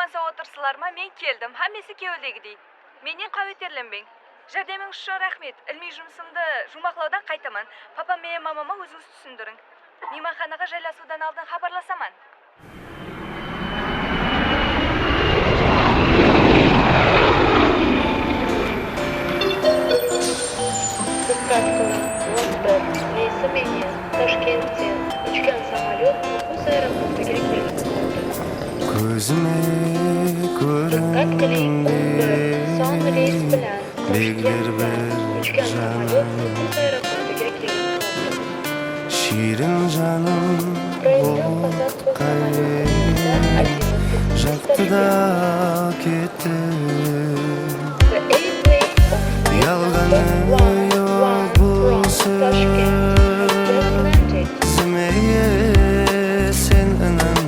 Аман сау отырсыларма, мен келдім. Хаммесі кеуілдегідей. Менен қауетерленбең. Жәрдеміңіз үшін рахмет. Ілмей жұмысымды жұмақлаудан қайтаман. Папам мен мамама өзіңіз түсіндірің. Мейманханаға жайласудан алдын хабарласаман. Диккат кылың. Лондон, рейси менен Ташкенттен uchgan samolyot Nukus aeroportiga kelib qoldi. Ko'zime Dikkat qiling, 11 son reys bilan Bekler Toshkentdan uchgan samolyot Nukus aeroportiga kelib qoldi. Şirin canım Proyektdan Qozon samolyotida Jaktı da ketti The airway of Yalganı yok bulsun Zimeye sen inan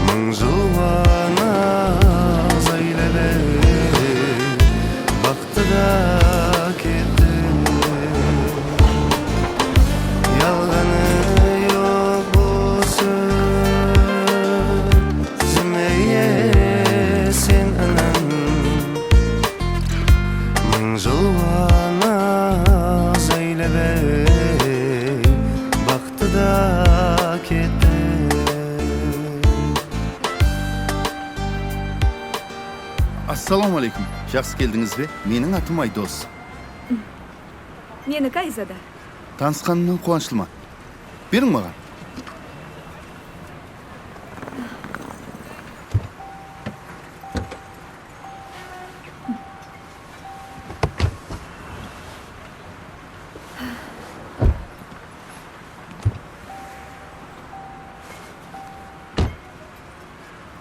Mıngzılvana zaylele Baktı da ketti Yalganı yok bulsun Zimeye sen inan Mıngzılvana zaylele Baktı da ketti Assalamu alaikum. Жақсы келдіңіз бе? Менің атым Айдос. Менікі Айзада. Танысқанымнан қуаныштымын. Берің маған.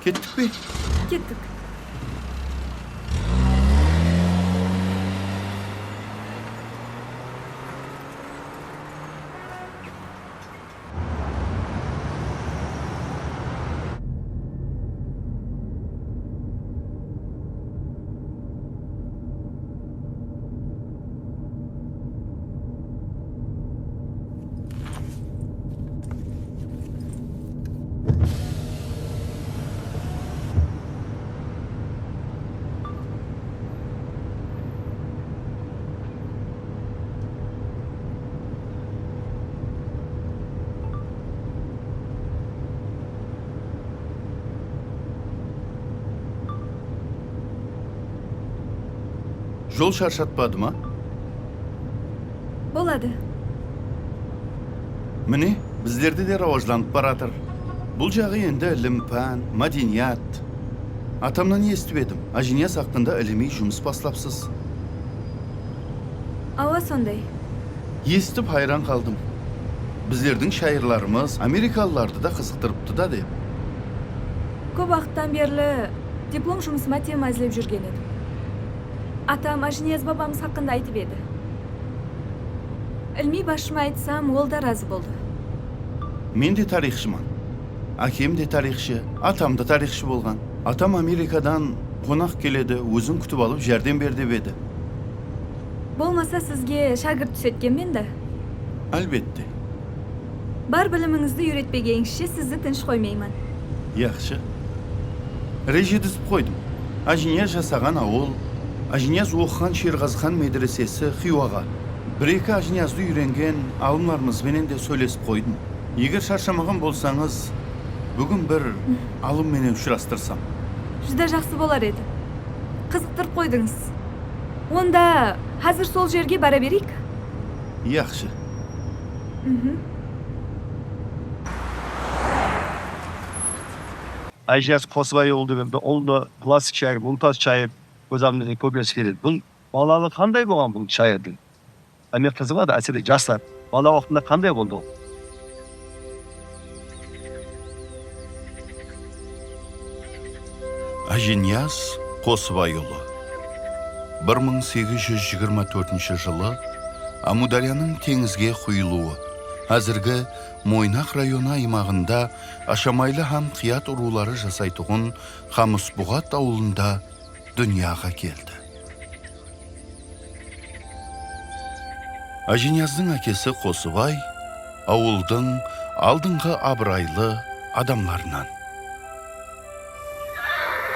Кеттік пе? Кеттік. Жол шаршатпады ма? Болады. Міне, біздерде де рауажданып баратыр. Бұл жағы енді ілім, пән, мәдениет. Атамнан естіп едім. Ажинияз хақында ілімей жұмыс бастапсыз. Ауа сондай. Естіп хайран қалдым. Біздердің шайырларымыз америкалыларды да қызықтырыпты да деп. Көп уақыттан берлі диплом жұмысыма тема іздеп жүрген едім. Атам Ажинияз бабамыз хақында айтып еді. Ілмей басшыма айтсам, ол да разы болды. Мен де тарихшыман. Әкем де тарихшы, атам да тарихшы болған. Атам Америкадан қонақ келеді, өзін күтіп алып жәрдем бер деп еді. Болмаса сізге шәкірт түсеткен мен де. Әлбетте. Бар біліміңізді үйретпегеніңізше сізді тыныш қоймаймын. Яқшы. Реже дізіп қойдым. Ажинияз жасаған ауыл, Ажинияз оқыған Шерғазыхан медресесі Хиуаға. Бір-екі Ажиниязды үйренген алымларымызбенен де сөйлесіп қойдым. Егер шаршамаған болсаңыз, бүгін бір алым менен ұшырастырсам. Жүда жақсы болар еді. Қызықтырып қойдыңыз. Онда қазір сол жерге бара берейік. Яқшы. Ajaz Kosvay oldu ve oldu klasik şair, Mumtaz şair gözümde kopyası geldi. Bu balalık kanday boğan bu şairdi. Amerika'sı var da aslında jaslar. Bala vaktinde kanday oldu. Ажинияз Қосыбайұлы 1824 жылы Амударияның теңізге құйылуы, әзіргі Мойнақ районы аймағында Ашамайлы һәм Қият ұрулары жасайтұғын Қамысбұғат ауылында дүнияға келді. Ажинияздың әкесі Қосыбай ауылдың алдыңғы абырайлы адамларынан.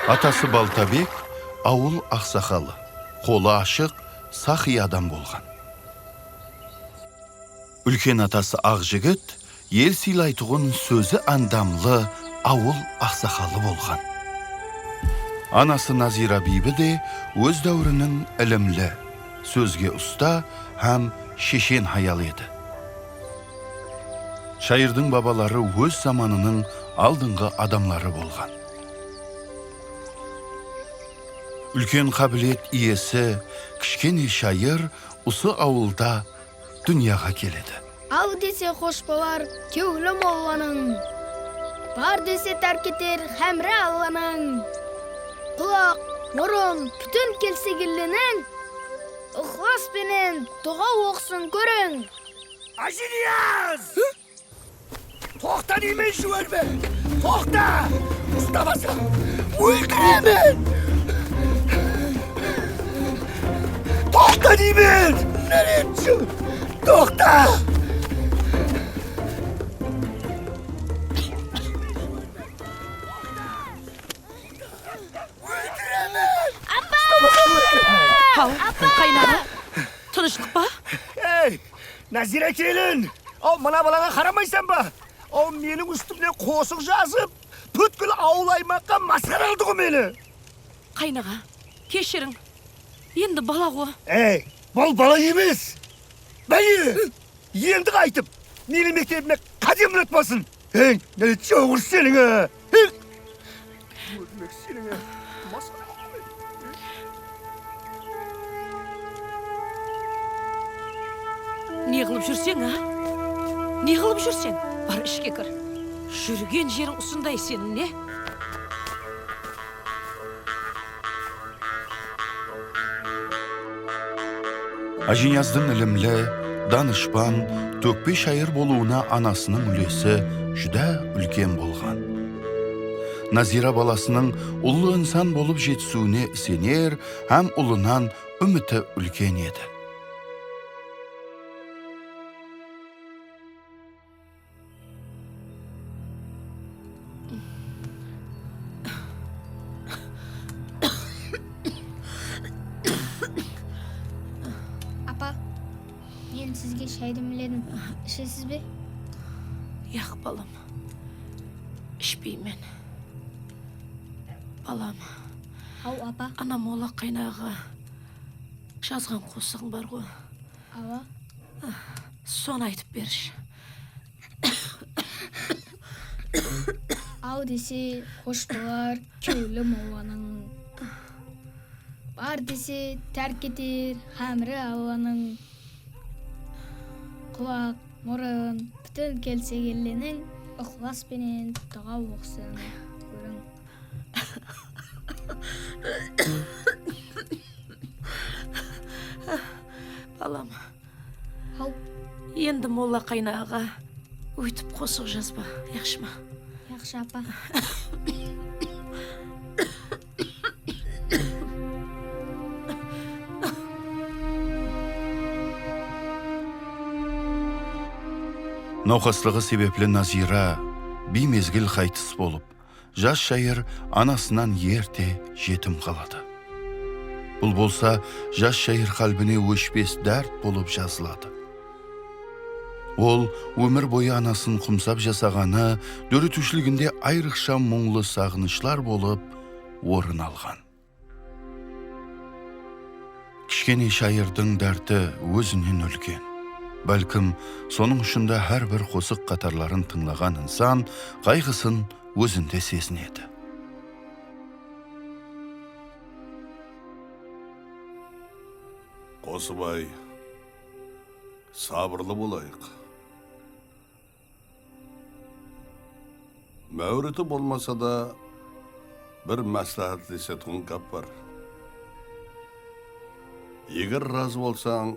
Атасы Балтабек ауыл ақсақалы, қолы ашық, сақи адам болған. Үлкен атасы Ақжігіт ел сыйлайтұғын сөзі андамлы ауыл ақсақалы болған. Анасы Назира бибі де өз дәуірінің ілімлі, сөзге ұста һәм шешен хаял еді. Шайырдың бабалары өз заманының алдыңғы адамлары болған. Үлкен қабілет иесі, кішкене шайыр ұсы ауылда дүнияға келеді. Ал десе хош болар кеулім Алланың, бар десе тәрк етер хәмре Алланың. Құлақ, мұрын, бүтін келсе келленің, ықлас пенен дұға оқсын көрің. Ажинияз! Тоқта деймен жуәрбе! Тоқта! Ұстамасам, өлтіремен! Тоқта деймен! Нәретші! Тоқта! Hal, қайнаға, тыныштық па? Ей, Назира келін! Ау, мына балаға қарамайсан ба? Ау, менің үстімне қосық жазып, бүткіл ауыл аймаққа масқара алды ғой мені. Қайнаға, кешірің. Енді бала ғой. Ей, бұл бала емес. Бәйі, енді қайтып, мені мектебіме қадем ұнатпасын. Ей, нәлі жоғыр сенің, Ей, көрмек сенің, масқара. Не қылып жүрсең, Не қылып жүрсең? Бар ішке кір. Жүрген жерің ұсындай сенің, не? Ажинияздың ілімлі, данышпан, төкпе шайыр болуына анасының үлесі жүдә үлкен болған. Назира баласының ұлы инсан болып жетісуіне сенер, һәм ұлынан үміті үлкен еді. Апа, мен сізге шайды міледім. Ішесіз бе? Яқ, балам. Ішпеймен. Балам, Ау, апа. анам ола қайнаға жазған қосығың бар ғой. Ава. Соны айтып берші. Ау десе хош болар кеулім Алланың. Бар десе тәрк етер хәмре Алланың. Құлақ, мұрын, бүтін келсе келленің, ықлас пенен дұға оқсын көрің. Балам, Ау, енді молла қайнаға өйтіп қосық жазба, яқшы ма? яқшы апа. Науқастығы себеплі Назира беймезгіл қайтыс болып, жас шайыр анасынан ерте жетім қалады. Бұл болса, жас шайыр қалбіне өшпес дәрт болып жазылады. Ол өмір бойы анасын құмсап жасағаны дөрітушілігінде айрықша мұңлы сағынышлар болып орын алған. Кішкене шайырдың дәрті өзінен үлкен. Бәлкім, соның ұшында әр бір қосық қатарларын тыңлаған инсан қайғысын өзінде сезінеді. Қосыбай, сабырлы болайық. Мәуреті болмаса да бір мәслихатлесетін кап бар. Егер разы болсаң,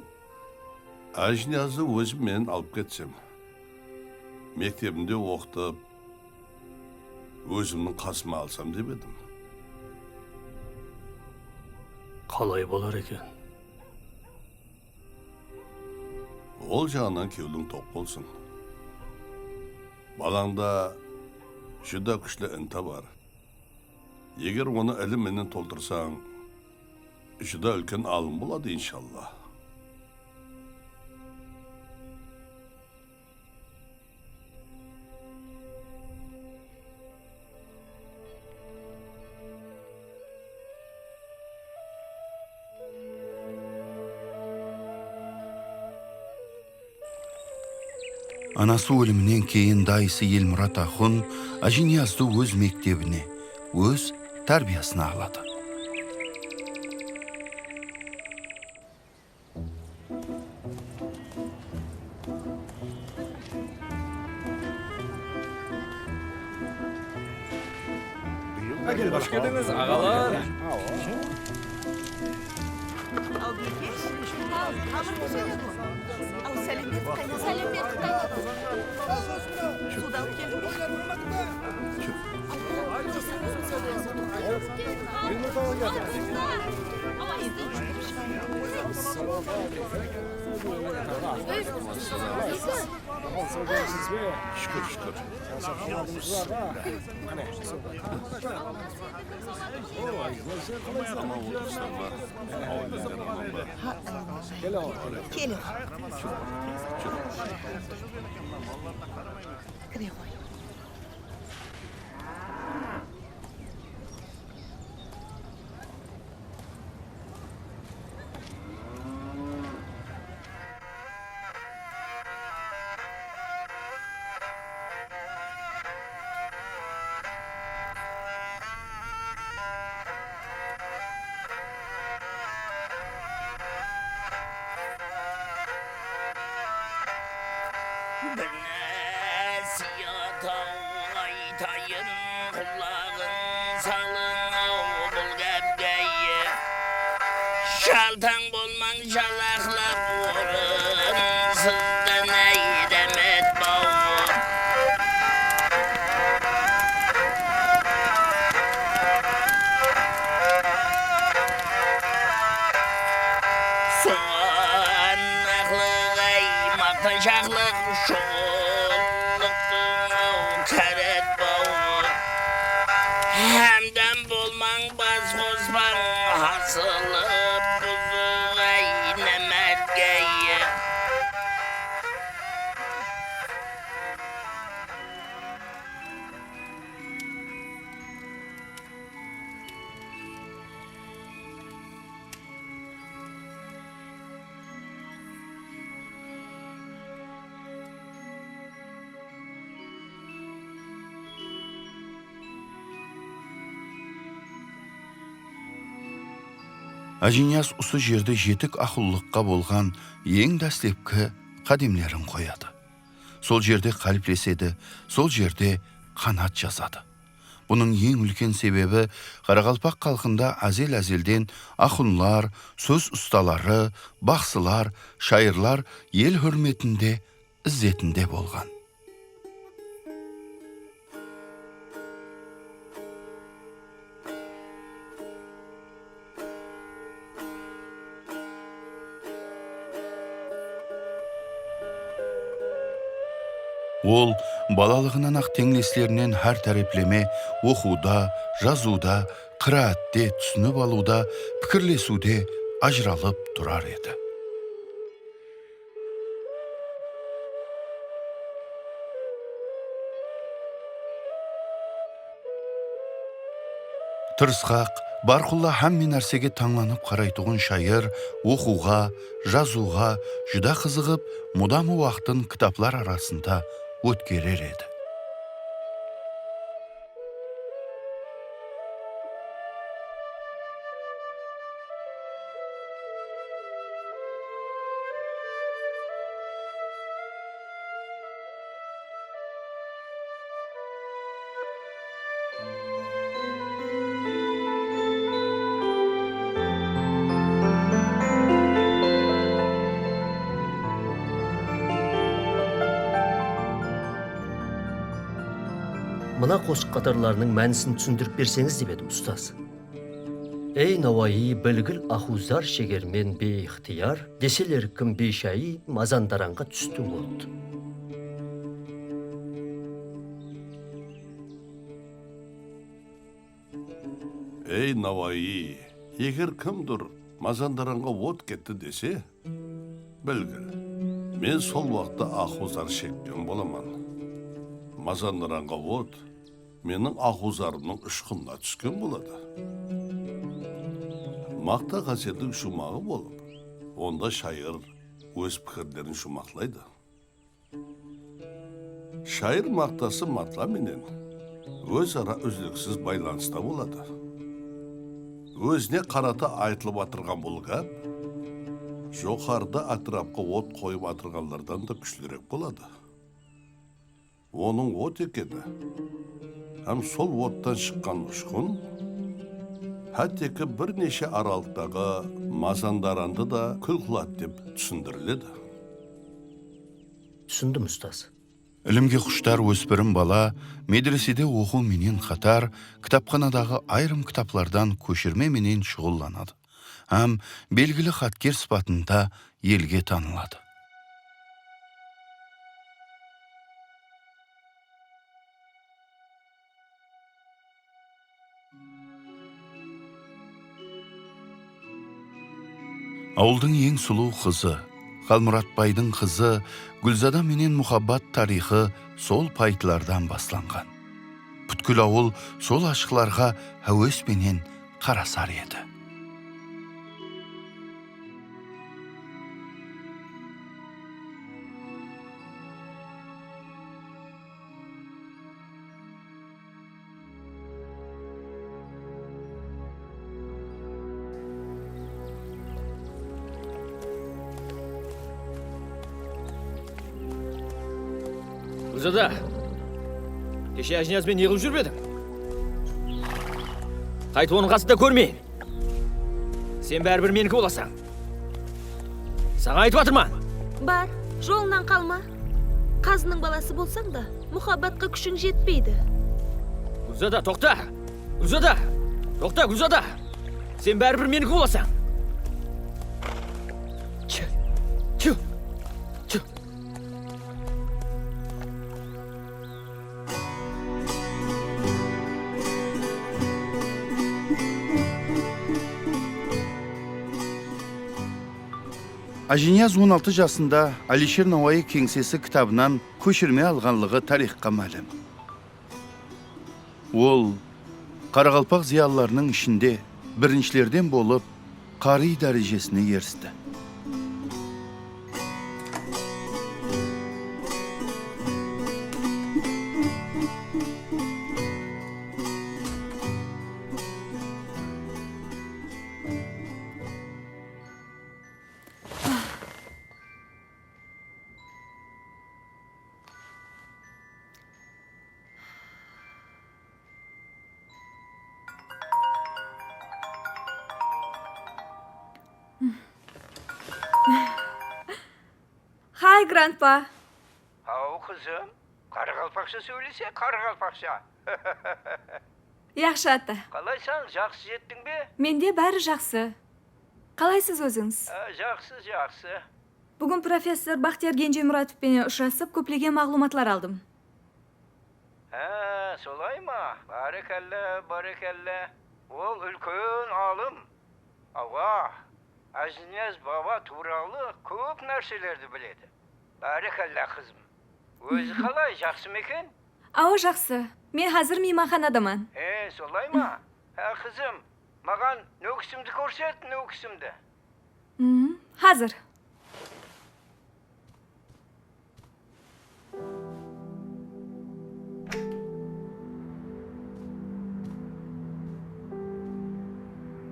Ажниязды өзім мен алып кетсем, мектебімде оқытып, өзімнің қасыма алсам деп едім. Қалай болар екен? Ол жағынан кеудің тоқ болсын. Балаңда жүда күшлі ынта бар. Егер оны ілімменен толтырсаң, жүдә үлкен алым болады иншалла. Анасы өлімінен кейін дайысы Елмұрат Ахун Ажиниязды өз мектебіне, өз тәрбиясына алады. Hoş geldiniz ağalar. Şükür şükür. Ama olursan var. Aileden aman var. Келin. Aytayın kulağın salın oğul gebgeyi Şaltan bulman şalaklap vurun Sizden eylemet boğun Soğan aklı gaymaktan şaklık Hemden bulman baz bozman hasılıp buzu eylemek geyi Ажинияз ұсы жерді жетік ақыллыққа болған ең дәстепкі қадемлерін қояды. Сол жерде қаліплеседі, сол жерде қанат жазады. Бұның ең үлкен себебі Қарақалпақ халқында әзел-әзелден ақынлар, сөз ұсталары, бақсылар, шайырлар ел хөрметінде, ізzetінде болған. Ол балалығынан ақ теңлеслерінен әр тәреплеме оқуда, жазуда, қыраатте түсініп алуда, пікірлесуде ажыралып тұрар еді. Тырысқақ, барқұлла әмме нәрсеге таңланып қарайтұғын шайыр, оқуға, жазуға, жүда қызығып, мұдамы уақытын кітаплар арасында өткерер еді. Мына қосық қатарларының мәнісін түсіндіріп берсеңіз деп едім, ұстаз. Ей Науаи білгіл ахузар шегермен бейіхтияр, деселер кім бейшайы мазандаранға түсті болды. Ey Navai, егер кімдір Мазандаранға от кетті десе, білгіл, мен сол вақытта ақузар шеккен боламан. Мазандаранға от менің ақузарымның ұшқынына түскен болады. Мақта қасиеттің шумағы болып, онда шайыр өз пікірлерін шумақлайды. Шайыр мақтасы матла менен өз ара үзліксіз байланыста болады. Өзіне қарата айтылып атырған бұл гәп, жоғарда атырапқа от қойып атырғанлардан да күшлірек болады. Оның от екені, һәм сол оттан шыққан ұшқын, әттекі бірнеше аралықтағы Мазандаранды да күл қылады деп түсіндіріледі. Түсіндім, ұстаз. Ілімге құштар өспірім бала медреседе оқу менен қатар кітапханадағы айрым кітаплардан көшірме менен шұғылланады. Һәм белгілі хаткер сыпатында елге танылады. Ауылдың ең сұлу қызы, Қалмұратбайдың қызы Гүлзада менен мұхаббат тарихы сол пайтылардан басланған. Бүткіл ауыл сол ашқыларға әуес менен қарасар еді. Гүлзада, кеше әжінязбен неғып жүрмедің? Қайтып оның қасында көрмейін. Сен бәрібір менікі боласың. Саған айтып атырман. Бар, жолынан қалма. Қазының баласы болсаң да, мұхаббатқа күшің жетпейді. Гүлзада, тоқта! Гүлзада! Тоқта, Гүлзада! Сен бәрібір менікі боласың. Чү! Чү! Чү! Ажинияз 16 жасында Алишер Науаи кеңсесі кітабынан көшірме алғанлығы тарихқа мәлім. Ол Қарақалпақ зиялыларының ішінде біріншілерден болып қари дәрежесіне ерісті. Hi, Grandpa. Ау, қызым, Қарақалпақша сөйлесе, Қарақалпақша. Яқшы ата. Қалайсың, жақсы жеттің бе? Менде бәрі жақсы. Қалайсыз өзіңіз? Жақсы. Бүгін профессор Бақтияр Генжемұратовпен ұшырасып, көплеген мағлұматлар алдым. Солай ма? Барекәллә. Ол үлкен алым. Ава, Ажинияз баба туралы көп нәрселерді біледі. Барекәллә, қызым. Өзі қалай, жақсы ма екен? Ау, жақсы. Мен қазір мейманханадамын. Солай ма? Қызым, маған нөкісімді көрсет, нөкісімді. Қазір.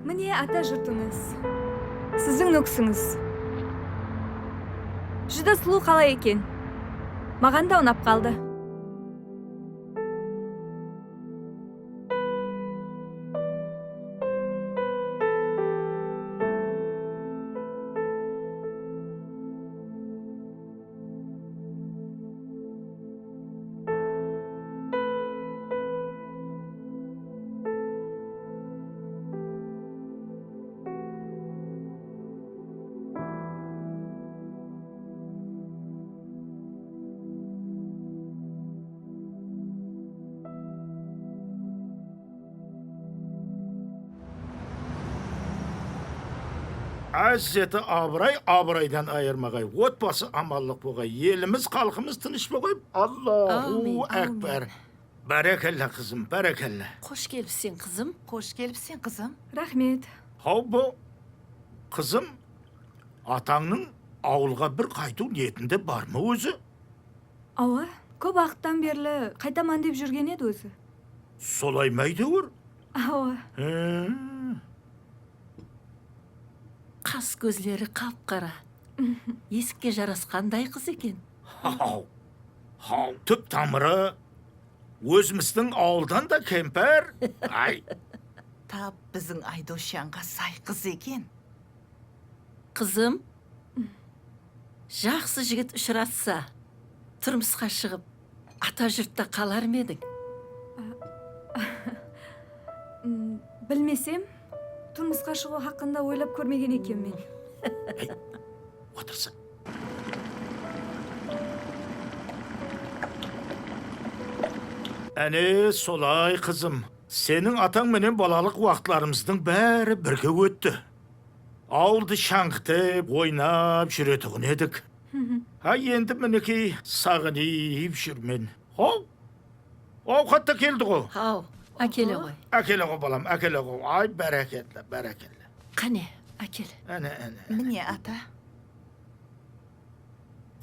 Міне ата жұртыңыз. Сіздің нөксіңіз. Жүді сұлу қалай екен. Маған да ұнап қалды. Әзеті абырай, абырайдан айырмағай. Отбасы амаллық болғай. Еліміз, халқымыз тыныш болғай. Аллаху әкбар. Бәрекеллә, қызым, бәрекеллә. Қош келіпсен, қызым. Қош келіпсен, қызым. Рахмет. Хау бұл, қызым, атаңның ауылға бір қайту ниетінде бар ма өзі? Ава, көп уақыттан берлі қайтаман деп жүрген еді өзі. Солай майды өр? Ава. Қас көзлері қап-қара. Есікке жарасқандай қыз екен. Хау, түп тамыры, өзіміздің ауылдан да кемпір. Ай, Тап біздің Айдошанға сай қыз екен. Қызым, жақсы жігіт ұшыратса, тұрмысқа шығып, ата жұртта қалар ма едің? Білмесем, тұрмысқа шығу хақында ойлап көрмеген екен мен. отырсын. Әне солай қызым. Сенің атаң менен балалық уақытларымыздың бәрі бірге өтті. Ауылды шаңғытып, ойнап жүретіғын едік. Енді мінекей сағынып жүрмен. Ауқатта келді ғой. Хау, әкелі ғой. Әкелі ғой балам, әкелі ғой. Ай, бәрекелі, бәрекелі. Қане, әкел. Әне. Міне ата.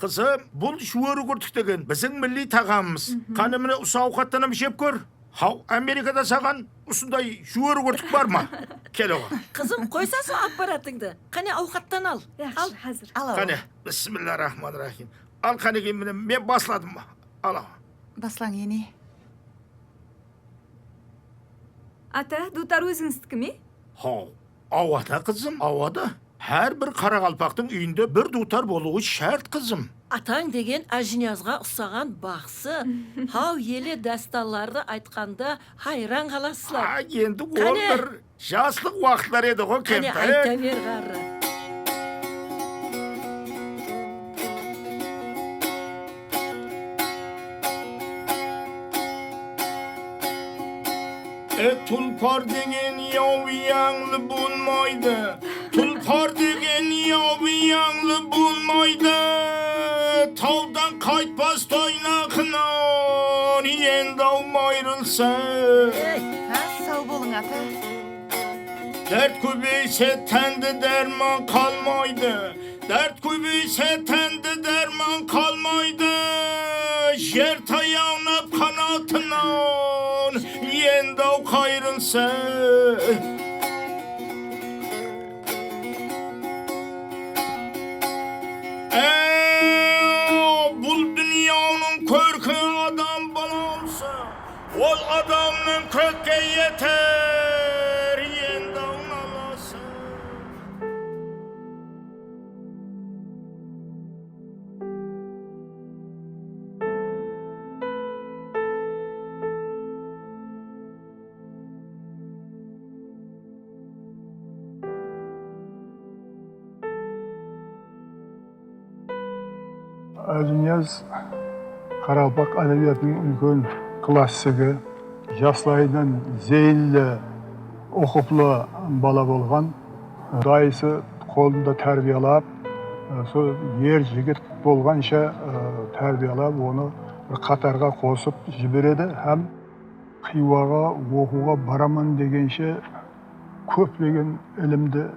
Қызым, бұл шуөрі күртік деген біздің милли тағамымыз. Қаны міне ұса ауқаттанып жеп көр. Хау, Америкада саған ұсындай шуөрі күртік бар ма? Кел оға. Қызым, қойсасы аппаратыңды. Қане, ауқаттан ал. Яқшы, қазір. Қане, бісмиллахиррахманиррахим. Ал қанеге мен басладым ма? Ал. Баслаң ене. Ата, дутар өзіңіздікі ме? Хау, ауада қызым, ауада. Әр бір қарақалпақтың үйінде бір дутар болуы шарт қызым. Атаң деген Ажниязға ұсаған бақсы. Хау елі дәсталарды айтқанда хайран қаласылар. Енді ол бір жаслық уақытлар еді ғой Қане, кемпір. айта бер ғарры. Tulpar деген яңлы болмайды. Tulpar деген яңлы болмайды. Таудан қайтпас тойнақынан енді аумайрылса. Сау болың ата. Дәрт көбейсе тәнді дәрман қалмайды. Дәрт көбейсе тәнді дәрман қалмайды. Жер таяғнап қанатынан енді ау қайрылса. Бұл дүнияның көркі адам балауса, ол адамның көкке етер, енді ауналаса. Ажнияз Қарақалпақ әдебиетінің үлкен классигі, жастайынан зейінді, оқыплы бала болған. Дайысы қолында тәрбиялап, сол ер жігіт болғанша тәрбиялап, оны бір қатарға қосып жібереді. Һәм Хиуаға оқуға барамын дегенше көптеген ілімді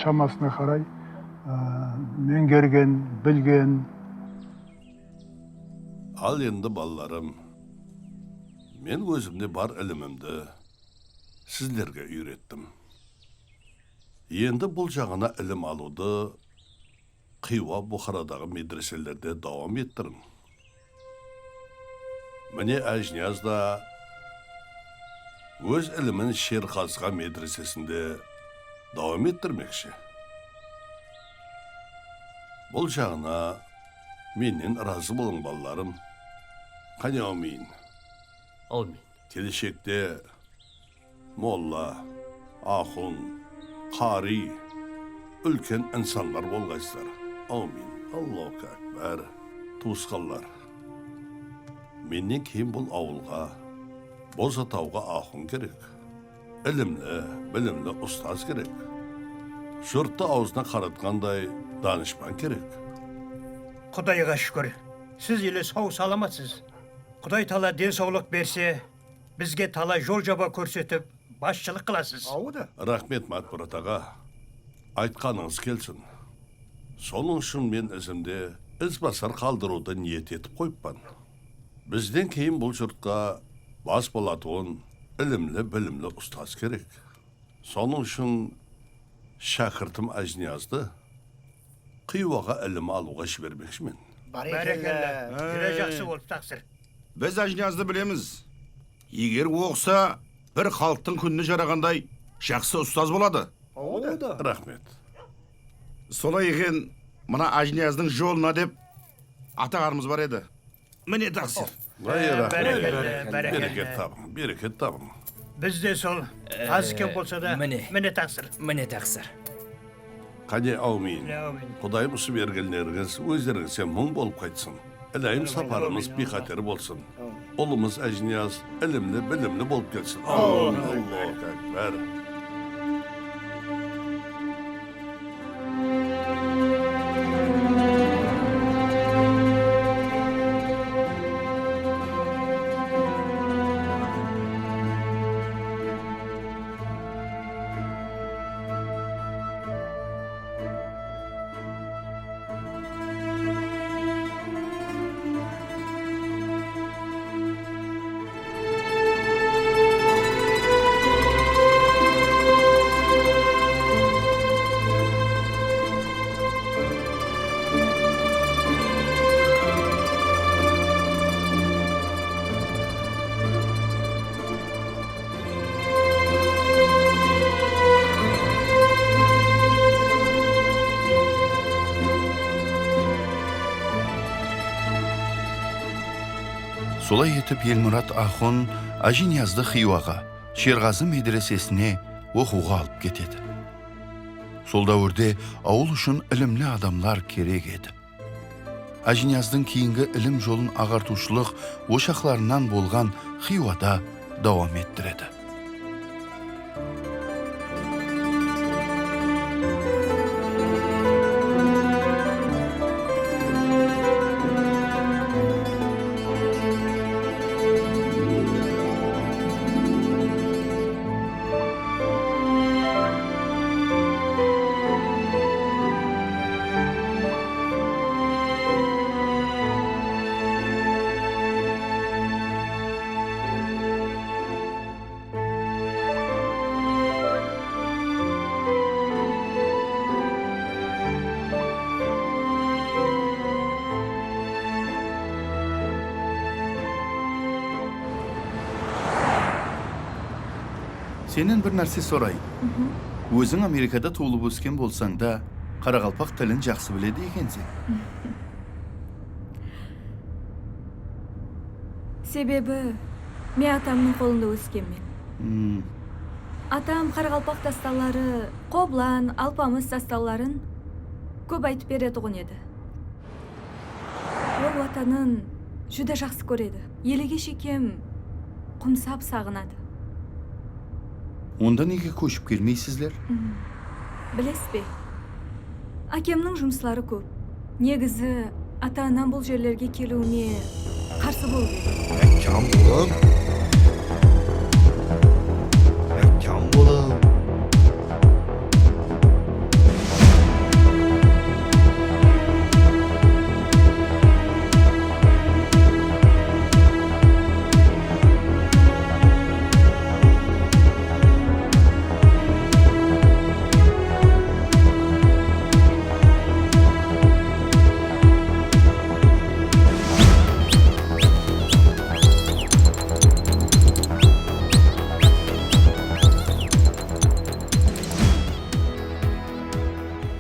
шамасына қарай меңгерген, білген. Ал енді балаларым, мен өзімде бар ілімімді сіздерге үйреттім. Енді бұл жағына ілім алуды Хиуа Бұхарадағы медреселерде давам еттірін. Міне Ажнияз да өз ілімін Шерқазға медресесінде давам еттірмекші. Бұл жағына менен разы болың балаларым. Қане аумин. Аумин. Келешекте молла, ахун, қари, үлкен инсанлар болғайсыздар. Аумин. Аллаху акбар. Туысқанлар. Менен кейін бұл ауылға, Бозатауға ахун керек. Ілімлі, білімлі ұстаз керек. Жұртты аузына қаратқандай данышпан керек. Құдайға шүкір. Сіз елі сау саламатсыз. Құдай тала денсаулық берсе, бізге тала жол жаба көрсетіп, басшылық қыласыз. Рахмет Матбұрат аға. Айтқаныңыз келсін. Соның үшін мен ізімде ізбасар қалдыруды ниет етіп қойыппан. Бізден кейін бұл жұртқа бас болатуын ілімлі, білімлі ұстаз керек. Соның үшін шәкіртім Ажниязды Қиуаға ілім алуға жібермекшімен. Бәрекелді. Жүре жақсы болып тақсыр. Біз Ажниязды білеміз. Егер оқса, бір халықтың күніне жарағандай жақсы ұстаз болады. Рахмет. Солай екен, мына Ажнияздың жолына деп атағарымыз бар еді. Міне тақсыр. Берекет табың, берекет табың. Бізде сол, аз кем болса да, міне тақсыр. Міне тақсыр. Қане аумин. Құдайым ұсы бергенлеріңіз өздеріңізге мұң болып қайтсын. Әлайым сапарымыз бейхатер болсын. Ұлымыз Ажнияз ілімлі, білімлі болып келсін. Аллаху акбар. Солай етіп Елмұрат Ахун Ажниязды Хиуаға, Шерғазы медресесіне оқуға алып кетеді. Сол дәуірде ауыл үшін ілімлі адамлар керек еді. Ажнияздың кейінгі ілім жолын ағартушылық ошақларынан болған Хиуада давам еттіреді. Сенен бір нәрсе сұрайын. Өзің Америкада туылып өскен болсаң да, қарақалпақ тілін жақсы біледі екенсің. Себебі, мен атамның қолында өскенмін. Атам қарақалпақ дасталары, қоблан, алпамыс дасталарын көп айтып береді ғын еді. Ол ватанын жүдә жақсы көреді. Еліге шекем құмсап сағынады. Онда неге көшіп келмейсіздер? Білесіз бе? Әкемнің жұмыслары көп. Негізі ата-анам бұл жерлерге келуіме қарсы болып еді. Әкем болам. Әкем болам.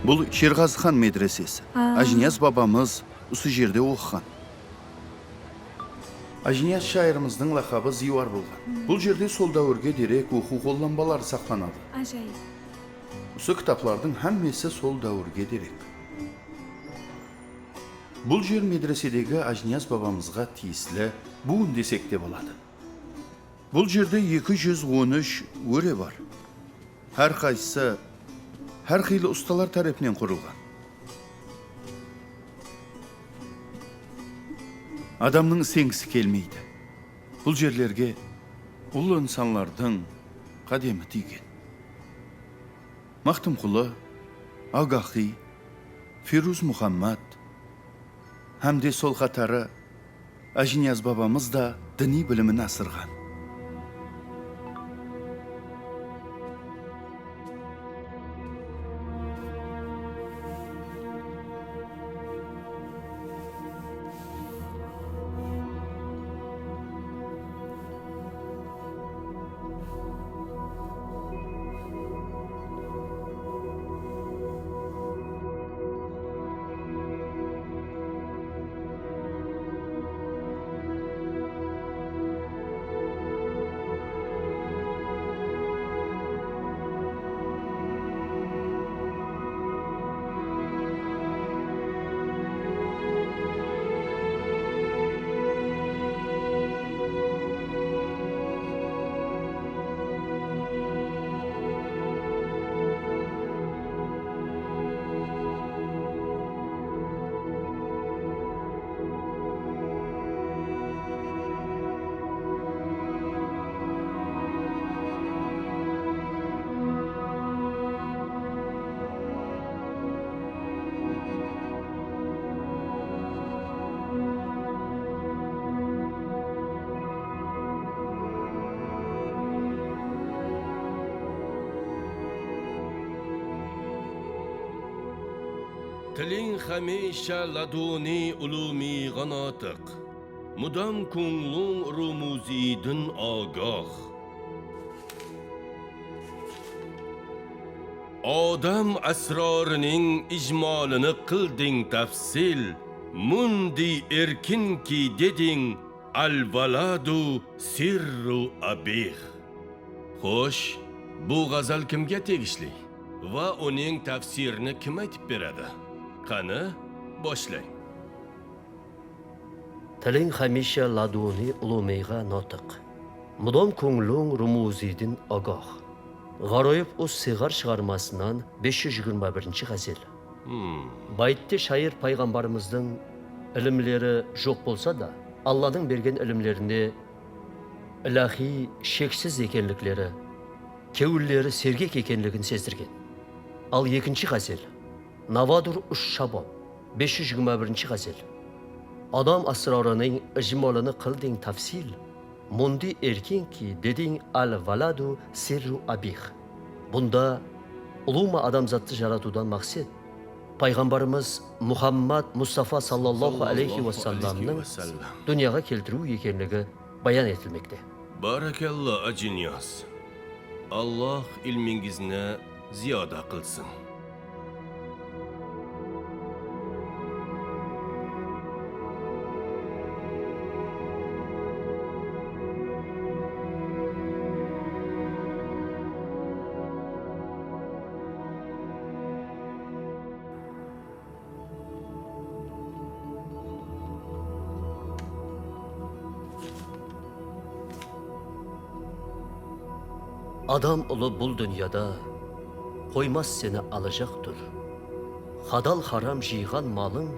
Бұл Шерғазы хан медресесі. Ажнияз бабамыз осы жерде оқыған. Ажнияз шайырымыздың лақабы Зиуар болған. Бұл жерде сол дәуірге дерек оқу қолданбалары сақтанады. Ажайып. Осы кітаплардың әммесі сол дәуірге дерек. Бұл жер медреседегі Ажнияз бабамызға тиесілі буын десек те болады. Бұл жерде 213 өре бар. Әр қайсысы her xeyli ustalar tarafından kurulgan. Adamның sengisi kelmeydi. Бұл жерlerge ulu insanlardan kademi tiygen. Maxtumquli, Agahi, Firuz Muhammad, hem de sol qatarı Ajiniyaz babamız da dini bilimini asırgan. Tilin hamisha laduni ulumi g'anotiq. Mudam ko'nglung rumuzidin ogoh. Odam asrorining ijmolini qilding tafsil. Mundi erkinki deding al-valadu sirru abih. Xo'sh, bu g'azal kimga tegishli va uning tafsirini kim aytib beradi? Qani, boshlang. Tiling hamisha laduni ulumeyga notiq. Mudom ko'ngling rumuzidin ogoh. G'aroyib o'z sig'ar шығармасынан 521 g'azil. Baytda şair payg'ambarimizning ilmlari yo'q bo'lsa da, Allohning bergan ilmlarini ilahiy sheksiz ekanliklari, kevillari sergek ekanligini sezdirgan. Al 2 g'azil Navadur ush-shabob 521 g'azil. Odam asrorining ijmolini qilding tafsil. Mundi erkinki deding al-valadu sirru abih. Bunda uluma odamzodni jaratudan maqsad payg'ambarimiz Muhammad Mustafa sallallohu alayhi va sallamning dunyoga keltiruv ekanligi bayon etilmoqda. Barakalloh Ajiniyaz. Alloh ilmingizni ziyoda qilsin. Adam ulu bul dünyada koymaz seni alacaktır. Hadal haram jiygan malın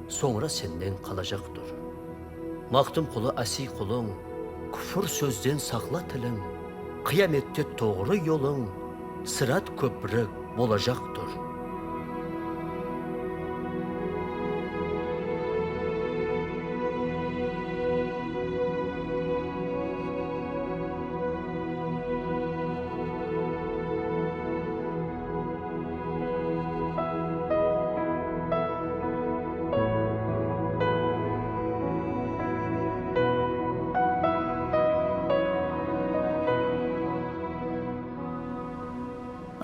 sonra senden kalacaktır. Maktum kulu asi kulun, küfür sözden sakla tilin, kıyamette doğru yolun, sırat köprü olacaktır.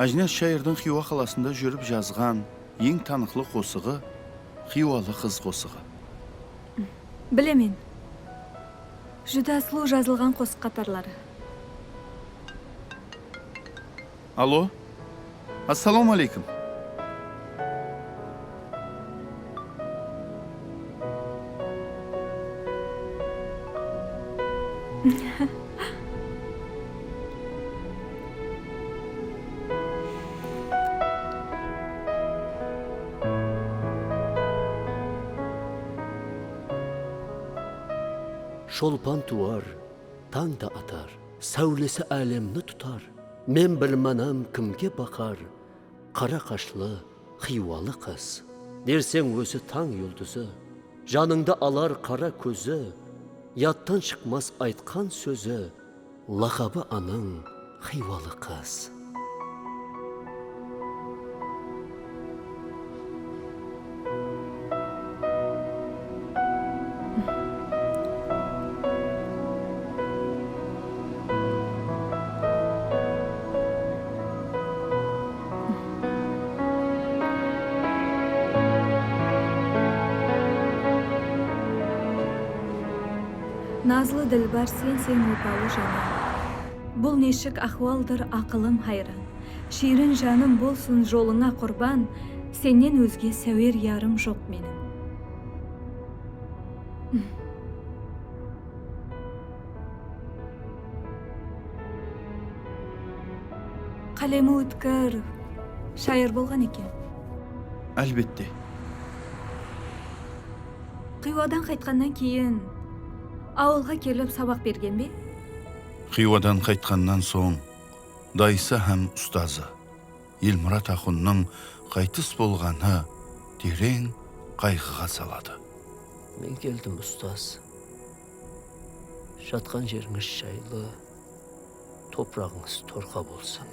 Ajiniyaz şairдің Xiva қаласында жүріп жазған ең танықлы қосығы Xivалы қыз қосығы. Білемен. Juda сұлу жазылған қосық қатарлары. Alo? Assalomu alaykum. Şolpan tuvar, taң da atar, сәулесі әлемні тұтар. Мен білманам кімге бақар, қара қашлы, қиуалы қыз. Дерсең өзі таң юлдызы, жаныңды алар қара көзі, яттан шықмас айтқан сөзі, лақабы аның қиуалы қыз. Nazlı dilbar sen opалы жаным. Бұл нешік ахвалдыр ақылым хайран. Ширин жаным болсын жолыңа құрбан, сенен өзге сәуер ярым жоқ менің. Қалемі өткір, шайыр болған екен. Әлбетте. Қиуадан қайтқаннан кейін ауылға келіп сабақ берген бе? Хиуадан қайтқаннан соң дайысы һәм ұстазы Елмұрат ақынның қайтыс болғаны терең қайғыға салады. Мен келдім, ұстаз. Жатқан жеріңіз жайлы, топырағыңыз торқа болсын.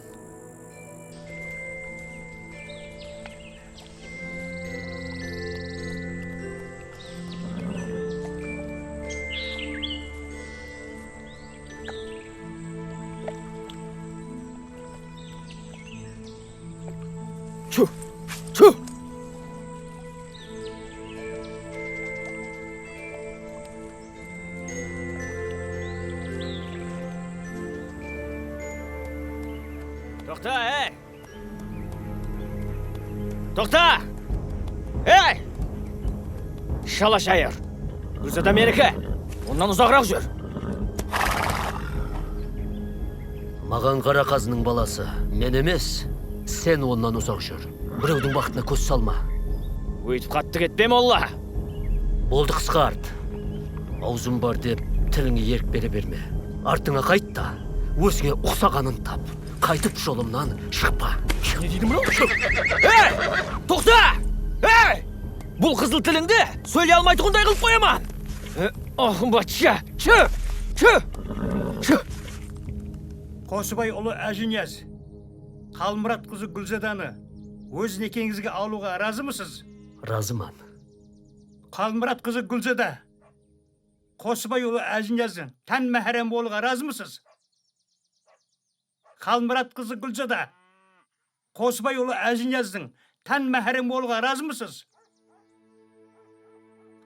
Çu! Toxta, hey! Toxta! Hey! Şala şayır. Gülzada meniki. Ondan uzaqрақ жүр. Маған қара қазының баласы, мен емес, сен оннан ұзақ жүр. Біреудің бақытына көз салма. Өйтіп қатты кетпем, Алла. Болды, қысқарт. Аузым бар деп, тіліңе ерік бере берме. Артыңа қайт та, өзіңе ұқсағанын тап. Қайтып жолымнан шықпа. Не дейді мынау? Ей! Тоқта! Ей! Бұл қызыл тіліңді сөйлей алмайтұғындай қылып қояман. Батша! Чы! Қосыбай ұлы Әжінияз, Қалмұрат қызы Гүлзаданы өз некеңізге алуға разымысыз? Разыман. Қалмұрат қызы Гүлзада, Қосыбай ұлы Әжіниязың тән мәхәрем болуға разымысыз? Қалмұрат қызы Гүлзада, Қосыбай ұлы Әжінияздың тән мәхәрем болуға разымысыз?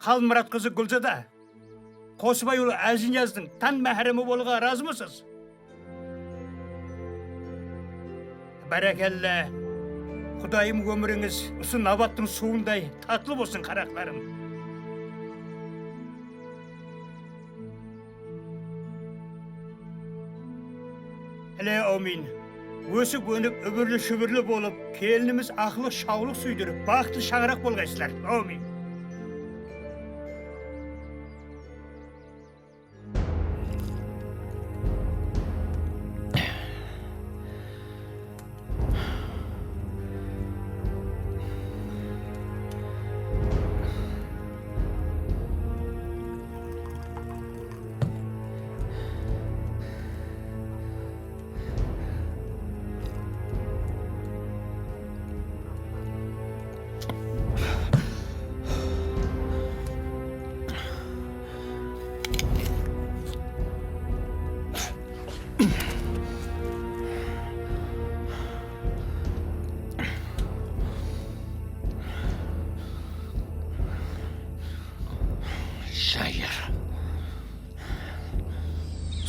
Қалмұрат қызы Гүлзада, Қосыбай ұлы Әжінияздың тән мәхәремі болуға разымысыз? Бәрәкәллә, Құдайым өміріңіз ұсы набаттың суындай татлы болсын, қарақларым. Әле аумин. Өсіп өніп, үбірлі шүбірлі болып, келініміз ақылы шаулық сүйдіріп, бақытты шаңырақ болғайсылар. Аумин.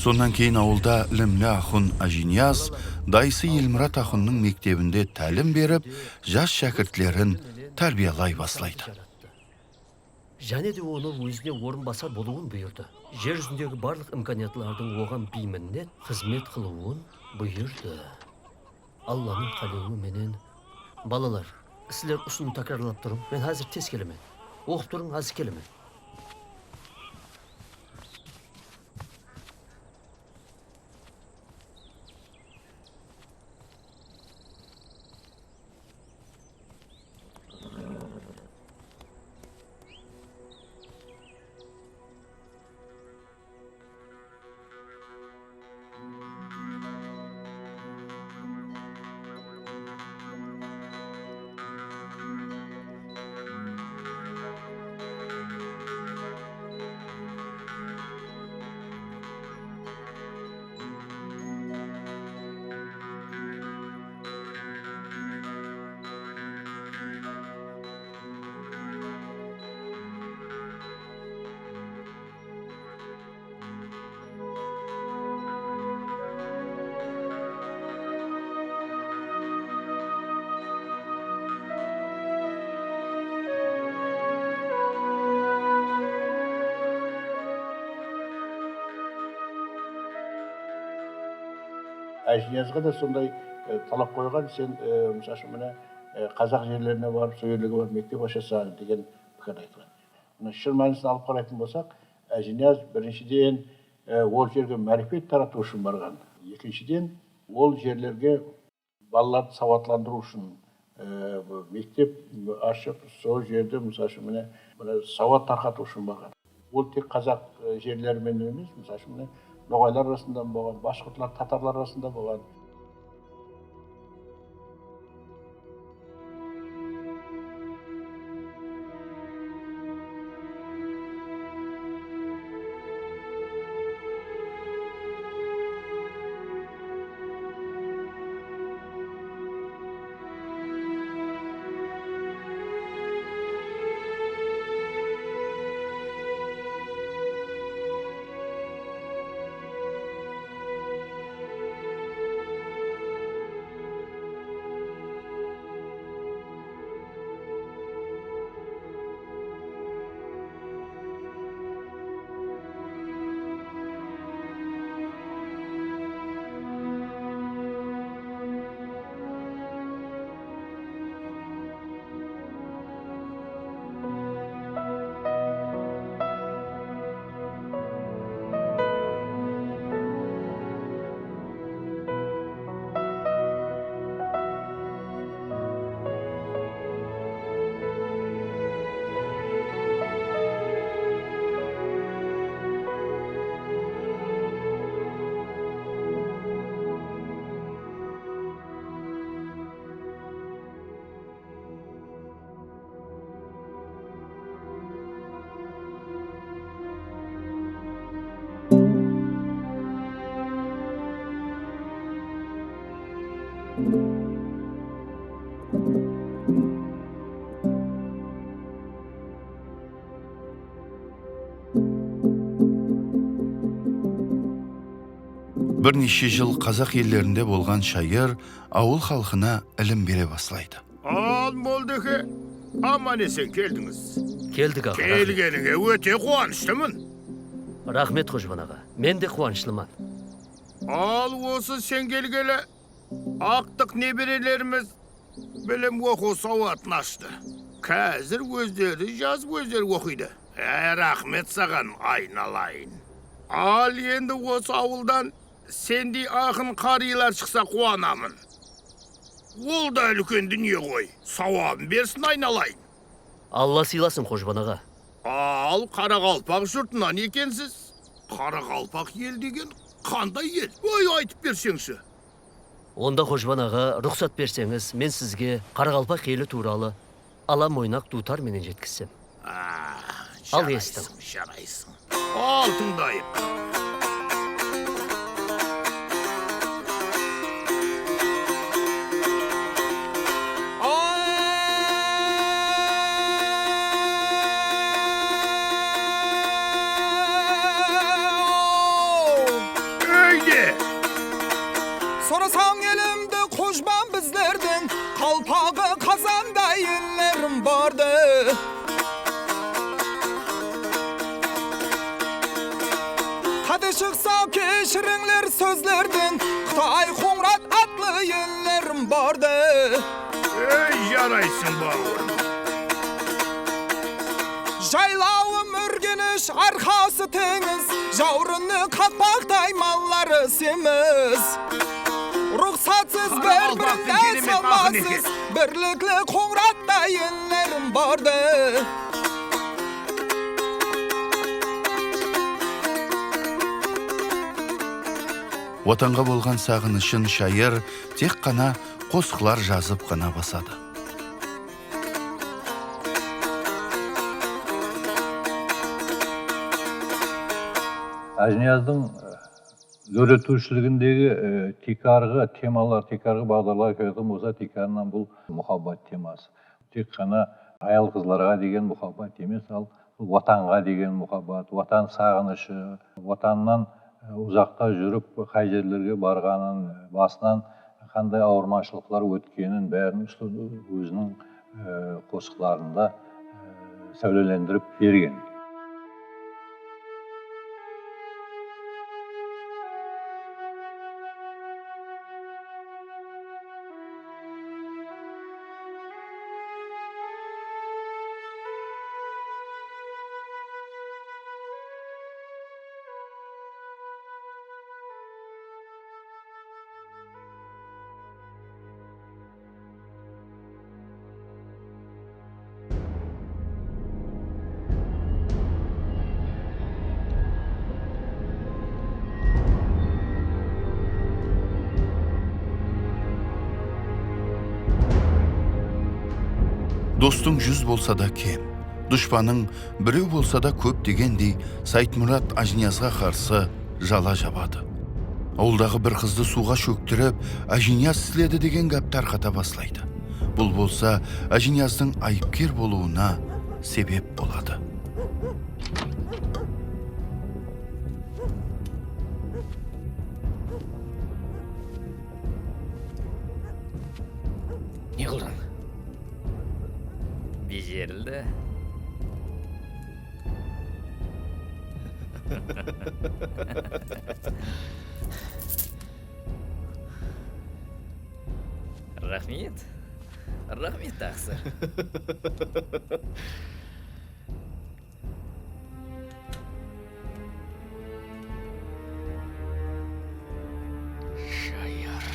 Сонан кейін ауылда ілімлі ақын Әжінияз дайысы Елмұрат ақынның мектебінде тәлім беріп, жас шәкіртлерін тәрбиялай баслайды. Және де оны өзіне орын басар болуын бұйырды. Жер жүзіндегі барлық имканиятлардың оған бейміннет қызмет қылуын бұйырды. Алланың қалауы менен. Балалар, сілер ұсыны тәкрарлап тұрың, мен қазір тез келемен. Оқып тұрың, аз келемен. Әжниязға да сондай талап қойған, сен мысалы міне қазақ жерлеріне барып, сол жерлерге барып мектеп ашасаң деген пікір айтқан. Мына шын мәнісін алып қарайтын болсақ, Әжнияз біріншіден ол жерге мәрифет тарату үшін барған. Екіншіден ол жерлерге балаларды сауатландыру үшін мектеп ашып, сол жерде мысалы міне сауат тарқату үшін барған. Ол тек қазақ жерлерімен емес, мысалы міне ноғайлар арасында болған, башқұртлар, татарлар арасында болған. Бірнеше жыл қазақ елдерінде болған шайыр ауыл халқына ілім бере бастайды. Ал молдеке, аман есен келдіңіз. Келдік аға. Келгеніңе өте қуаныштымын. Рахмет Қожбан аға, мен де қуаныштымын. Ал осы сен келгелі ақтық неберелеріміз білім оқу сауатын ашты. Қазір өздері жазып өздері оқиды. Рахмет саған, айналайын. Ал енді осы ауылдан сендей ақын қарилар шықса қуанамын. Ол да үлкен дүние ғой. Сауабын берсін, айналайын. Алла сыйласын Қожбан аға. Ал Қарақалпақ жұртынан екенсіз. Қарақалпақ ел деген қандай ел? Ой, айтып берсеңші. Онда Қожбан аға, рұқсат берсеңіз, мен сізге Қарақалпақ елі туралы ала мойнақ дутар менен жеткізсем. Ал естің. Жарайсың. Ал тыңдайық. Sorasang elimde Қожбан bizlerden Kalpağı kazanda ellerim vardı. Hadi çıksa keşirinler sözlerden Xitay Xongrat adlı ellerim vardı. Yaraysın bağırım. Jaylavım ürgeniş arkası teniz Javrını katmakтай malları semiz Ruhsatsız birbirinden salmasız Birlikli Xongrat'ta ellerim vardı. Отанға болған сағынышын шайыр тек қана қосқылар жазып қана басады. Әжнияздың өретушілігіндегі текарғы темалар, текарғы бағдарлар көретін болса, текарынан бұл мұхаббат темасы. Тек қана аял қызларға деген мұхаббат емес, ал ватанға деген мұхаббат, ватан сағынышы, ватаннан ұзақта жүріп, қай жерлерге барғанын, басынан қандай ауырмашылықтар өткенін бәрін өзінің қосқыларында сәулелендіріп берген. Dostun 100 bolsa da kem, düşmanın birew bolsa da köp degendi Saytmurat Ajniyazga karşı jala jabadı. Ауылдағы bir kızdı suğa çöktürüp, Ajiniyaz siledi degen gap tarqata baslaydı. Бұл bolsa Ajiniyazdың ayıpker boluuna sebep boladı. Не қылдың? Бежерілді. Рахмет. Рахмет тақсыр. Шайыр.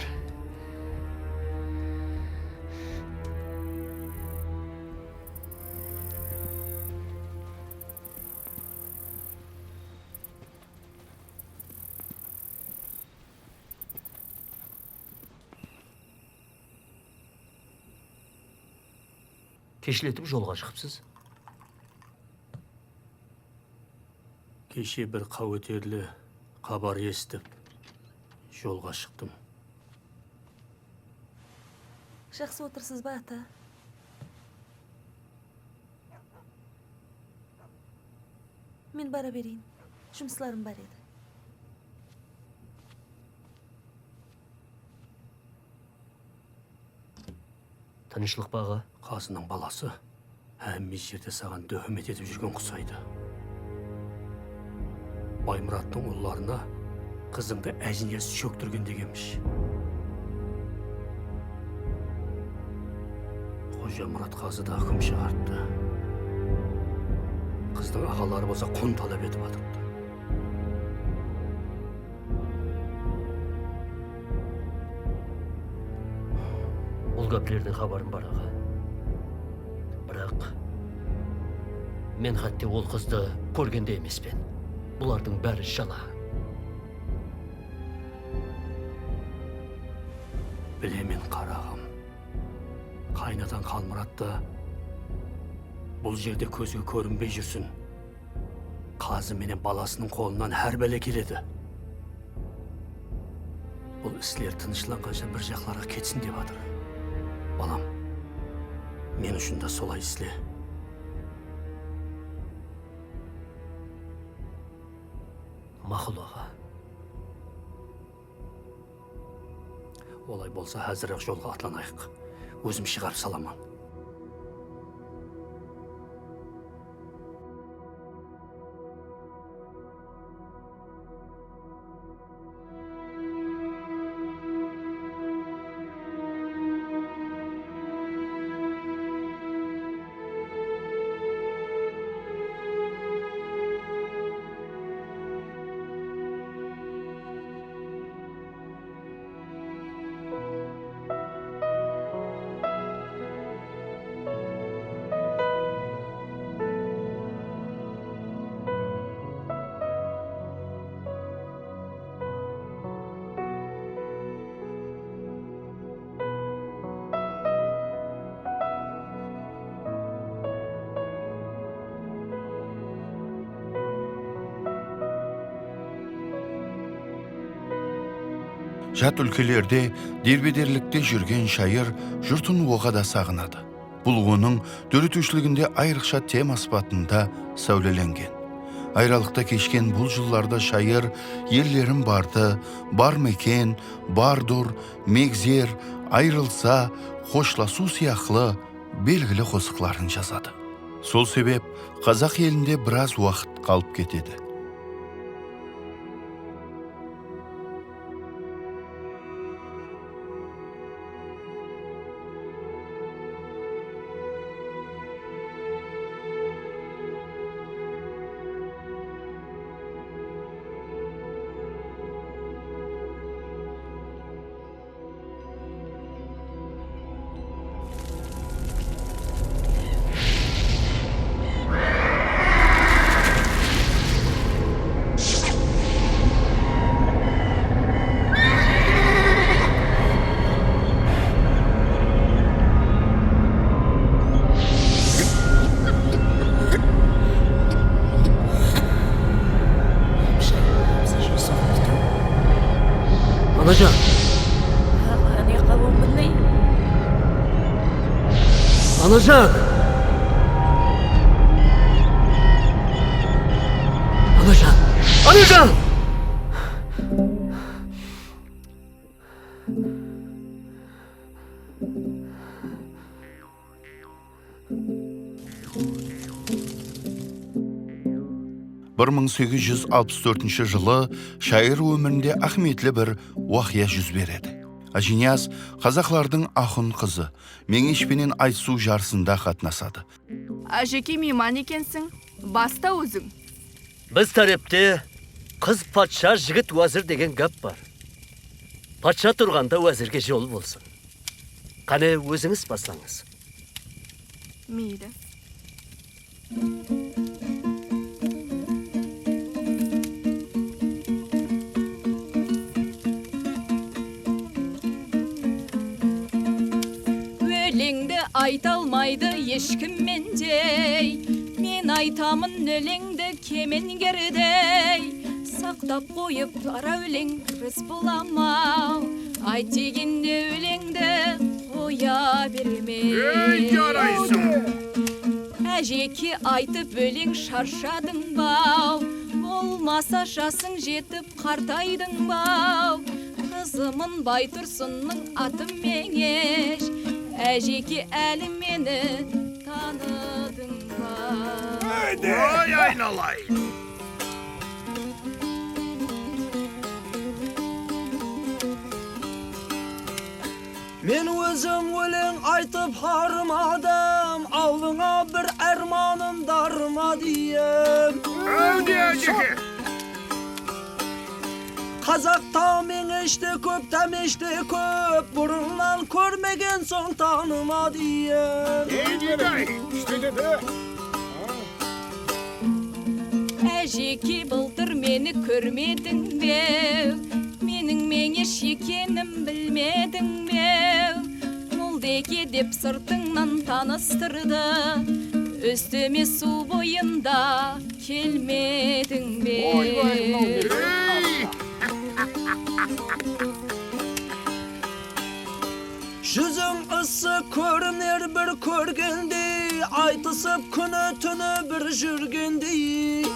Кешілетіп жолға шығыпсыз. Кеше бір қауетерлі хабар естіп, жолға шықтым. Жақсы отырсыз ба, ата? Мен бара берейін. Жұмысларым бар еді. Тынышлық bağa. Қазының баласы әммес жерде саған дөхімет етіп жүрген құсайды. Баймұраттың ұлларына қызыңды Әжінияз шөктірген дегенміш. Қожа Мұрат қазы да үкім шығартты. Қыздың ағалары болса құн талап етіп атыпты. Бұл гәплерден хабарым бар аға. Бірақ мен хатте ол қызды көргенде емеспен. Бұлардың бәрі жала. Білемен қарағым. Қайнатан Қалмұратты бұл жерде көзге көрінбей жүрсін. Қазы менен баласының қолынан әр бәле келеді. Бұл іслер тынышланғанша бір жақларға кетсін деп атыр. Балам, мен үшін да солай істе. Мақұл аға. Олай болса, әзірек жолға атланайық. Өзім шығарып саламын. Жат өлкелерде дербедерлікте жүрген шайыр жұртын оға да сағынады. Бұл оның дөрітушілігінде айрықша тема аспатында сәулеленген. Айралықта кешкен бұл жылларда шайыр ерлерім барды, бар мекен, бардур, мегзер, айрылса, қошласу сияқлы белгілі қосықларын жазады. Сол себеп қазақ елінде біраз уақыт қалып кетеді. Anacan. Ane qavun bilmey. Anacan. Anacan. Anacan. Bir 1864 жылы шайыр өмірінде ахметлі бір уақия жүз береді. Ажинияз қазақтардың ақын қызы Меңешпенен айтысу жарысында қатнасады. Ажеке мейман екенсің, баста өзің. Біз тарепте қыз патша, жігіт уәзір деген гап бар. Патша тұрғанда уәзірге жол болсын. Қане өзіңіз баслаңыз. Мейлі. Өлеңді айталмайды ешкім мендей, мен айтамын өлеңді кемеңгердей. Сақтап қойып ара өлең рыз боламау, айт дегенде өлеңді қоя бермей. Әжеке айтып өлең шаршадың бау, болмаса жасың жетіп қартайдың бау. Қызымын Байтұрсынның атым Меңеш, әжеке әлі мені таныдың ба? Ой, айналай! Мен өзім өлең айтып хармадым, аулыңа бір әрманым дарма дейім. Әуде әжеке! Қазақта Меңеште көп, тәмеште көп, бұрыннан көрмеген соң таныма дейім. Әжеке былтыр мені көрмедің бе? Менің Меңеш екенім білмедің бе? Молдеке деп сыртыңнан таныстырды, үстіме су бойында келмедің бе? Жүзің ысы көрінер бір көргендей, айтысып күні түні бір жүргендей.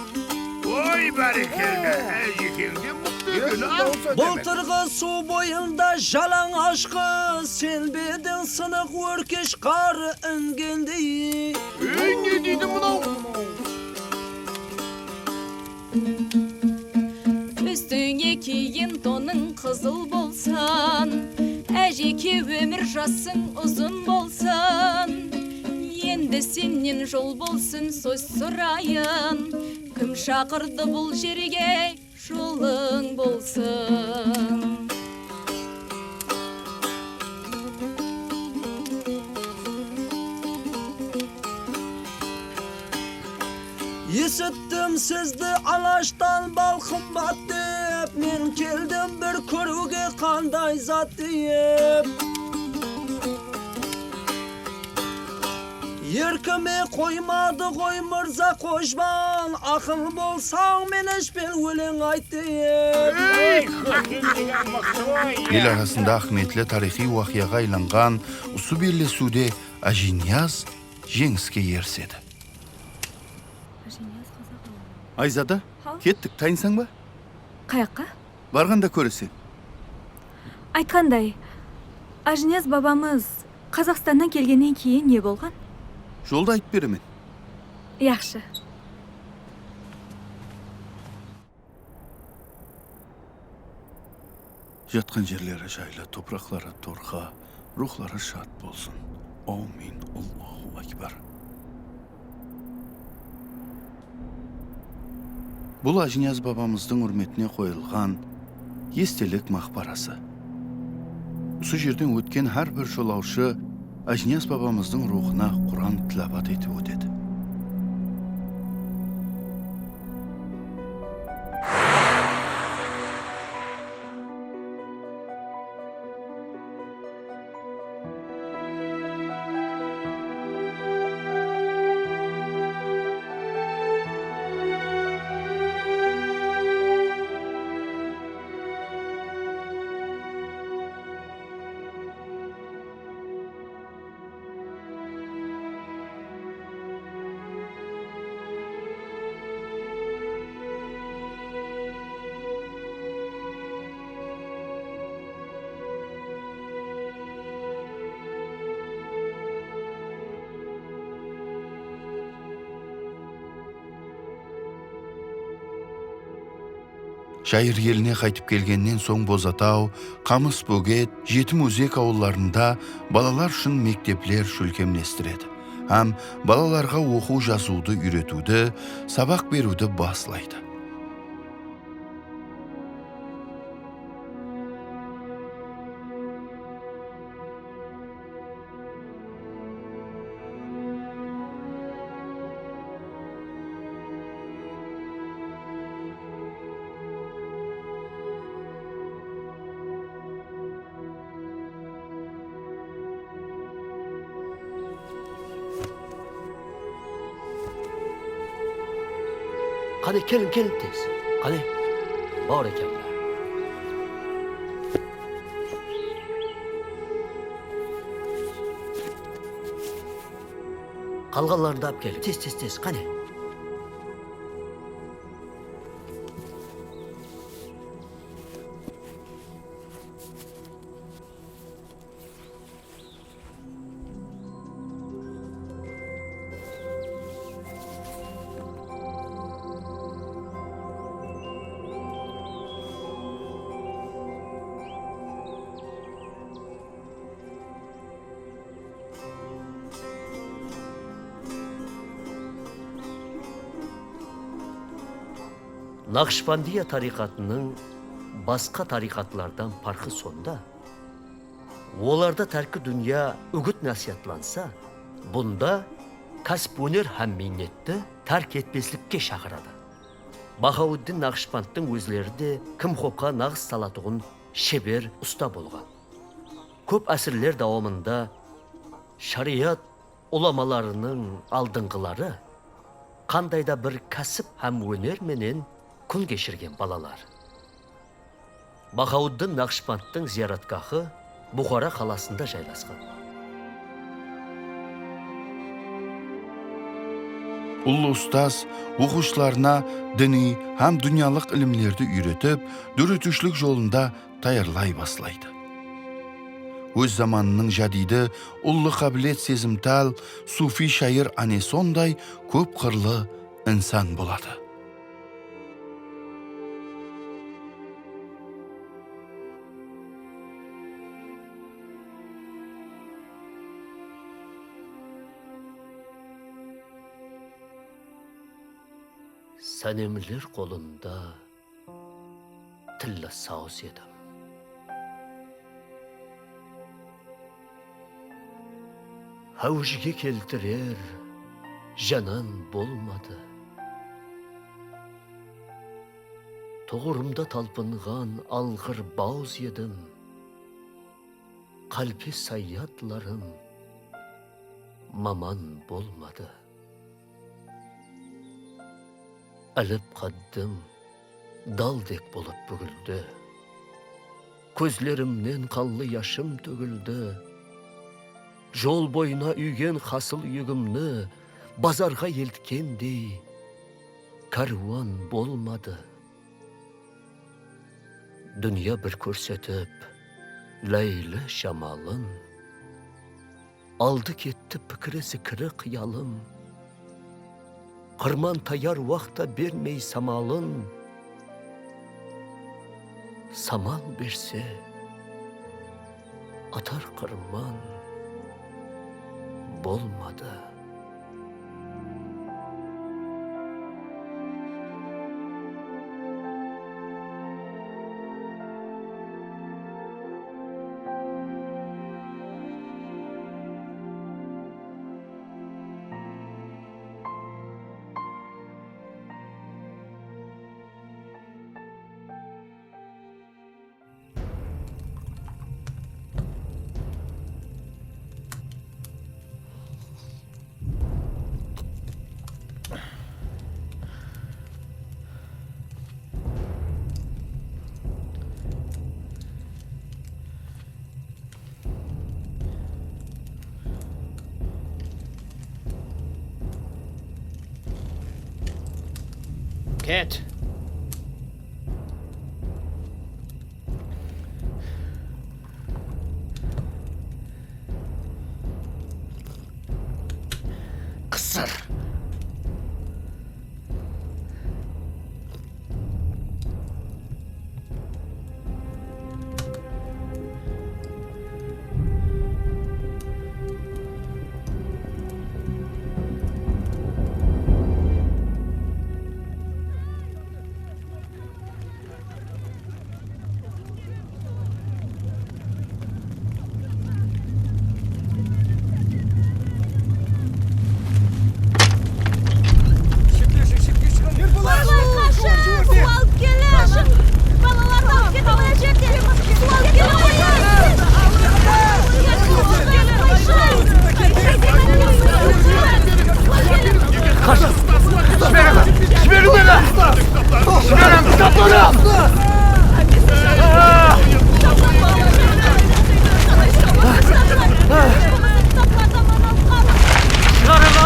Ой, бәрекелді, әжекеңде мұқты күні ауса демек. Былтырғы су бойында жалаң ашқы, сен бедің сынық өркеш қары інгендей. Не дейді мұнау? Үстіңе киген тоның қызыл болсан, әжеке өмір жасың ұзын болсын. Енді сенен жол болсын сөз сұрайын, кім шақырды бұл жерге жолың болсын. Есіттім сізді алаштан бал қымбат деп, мен келдім бір көруге қандай зат деп. Еркіме қоймады ғой мырза Қожбан, ақыл болсаң Меңешпен өлең айт деп. Ел арасында ахметлі тарихи уақияға айланған ұсы белдесуде Ажинияз жеңіске ерседі. Айзада, кеттік, тайынсаң ба? Қаяққа? Барғанда көресің. Айтқандай, Ажинияз бабамыз Қазақстаннан келгеннен кейін не болған? Жолда айтып беремен. Яқшы. Жатқан жерлері жайлы, топырақлары торқа, рухлары шат болсын. Амин, Аллаху акбар. Бұл Ажинияз бабамыздың үрметіне қойылған естелік мақбарасы. Осы жерден өткен әр бір жолаушы Ажинияз бабамыздың рухына Құран тілават етіп өтеді. Şайыр еline қайтып келгеннен соң Бозатау, Қамыс Бөгет, Жетім Өзек ауылларында балалар үшін мектеплер шөлкемлестіреді. Һәм балаларға оқу жазуды үйретуді, сабақ беруді баслайды. Qani kelin tez. Qani. Bor ekanlar. Qolganlarni olib kelin. Tez. Qani. Nakşibandiya tarikatının başka tarikatlardan farkı sonda, olarda terki dünya ügüt nasihatlansa, bunda kasp önер hem minnetті terk etmeslikке şağıradı. Bahauddin Nakşibandтың өзлері де кім хопқа нағыз салатығын шебер ұста болған. Көп әсірлер давамында шариат улamalarının алдыңғылары қандайда бір кәсіп һәм өнер менен күн кешірген балалар. Bahauddin Nakşibandтың зияраткахы Бұхара қаласында жайласқан. Улы ұстаз оқушыларына діни һәм дүниялық ілімлерді үйретіп, дүрітушілік жолында таярлай баслайды. Өз заманының жадиді, ұлы қабілет сезімтал, суфи шайыр ане сондай көп қырлы инсан болады. Сәнемлер қолында тілі сауыз едім. Әужіге келтірер жанан болмады. Тоғырымда талпынған алғыр бауыз едім. Қалпе саятларым маман болмады. Әліп қаддым, далдек болып бүгілді. Көзлерімнен қаллы яшым төгілді. Жол бойына үйген қасыл үйгімні базарға елткендей каруан болмады. Дүния бір көрсетіп, ләйлі шамалын, алды кетті пікірі зікірі қиялым. Қырман таяр уақта бермей самалын, самал берсе, атар қырман болмады. Ket. Kısır.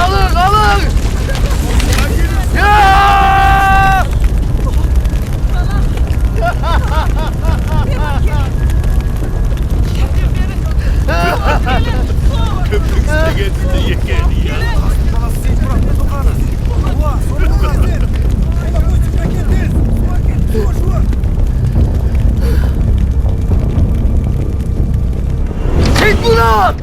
Alın, alın! Köprü üstüne getirdi yekeni ya. Çek bunu!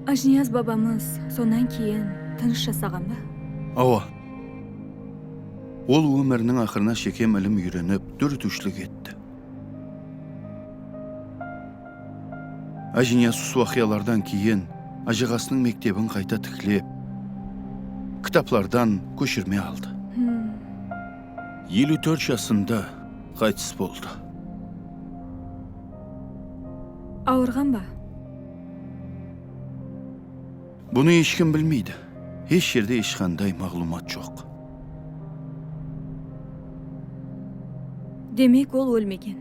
Ajniyaz babamız sondan keyin tыныш жасағанбы? Ава. Ол өмірінің ақырына шекем ілім үйреніп, дүр-түшлік етті. Ажинияз суақиялардан кейін ажығасының мектебін қайта тіклеп, кітаплардан көшірме алды. 54 жасында қайтыс болды. Ауырған ба? Бұны ешкім білмейді. Еш жерде ешқандай мағлумат жоқ. Демек ол өлмеген.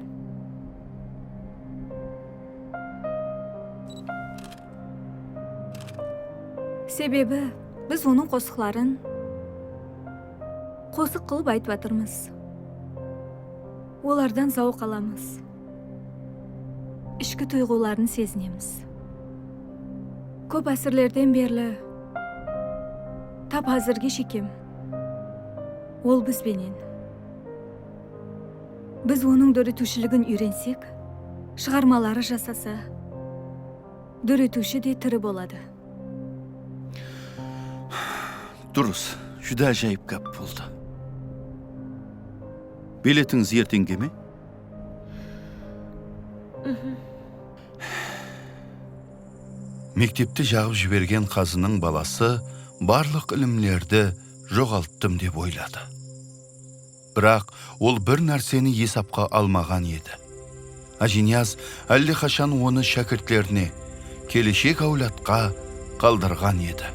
Себебі біз оның қосықларын қосық қылып айтып жатырмыз. Олардан зауық аламыз. Ішкі тойғыларын сезінеміз. Көп әсірлерден берлі тап hazırge шекем. Ол бізбенен. Біз оның дөретушілігін үйренсек, шығармалары жасаса, дөретуші де тірі болады. Дұрыс, жүдә жайып кәп болды. Билетіңіз ертеңге ме? Мектепті жағып жіберген қазының баласы барлық ілімлерді жоғалттым деп ойлады. Бірақ ол бір нәрсені есапқа алмаған еді. Ажинияз әлде қашан оны шәкіртлеріне, келешек әулетқа қалдырған еді.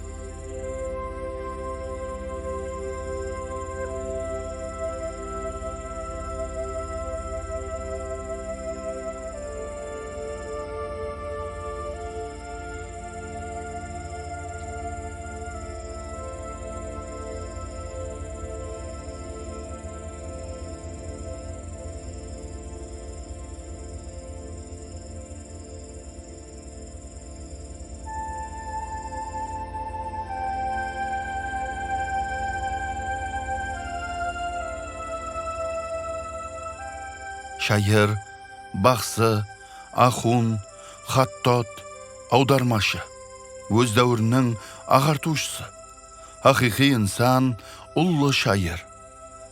Шайыр, бақсы, ахун, хаттот, аудармашы, өз дәуірінің ағартушысы, ақиқи инсан, ұлы шайыр,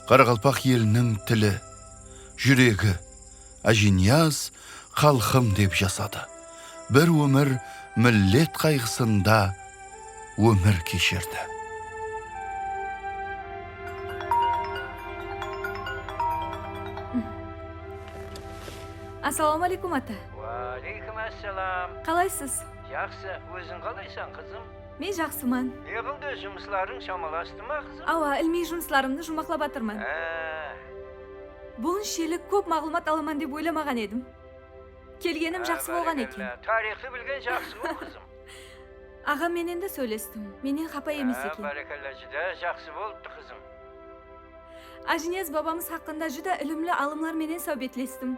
Қарақалпақ елінің тілі, жүрегі, Ажинияз қалқым деп жасады. Бір өмір миллет қайғысында өмір кешірді. Ассаламу алейкум ата. Алейкум ассалам. Қалайсыз? Жақсы, өзің қалайсың қызым? Мен жақсыман. Не болды, жұмысларың шамаласты ма қызым? Ава, ilmiy жұмысларымды жұмақлап атырман. Бұншелік көп мағлұмат аламан деп ойламаған едім. Келгенім жақсы болған екен. Тарихты білген жақсы бол қызым. Аға менен де сөйлестім. Менен қапа емес екен. Баракалла, жүдә жақсы болыпты қызым. Ажинияз бабамыз хақында жүдә ілімлі алымлар менен сәубетлестім.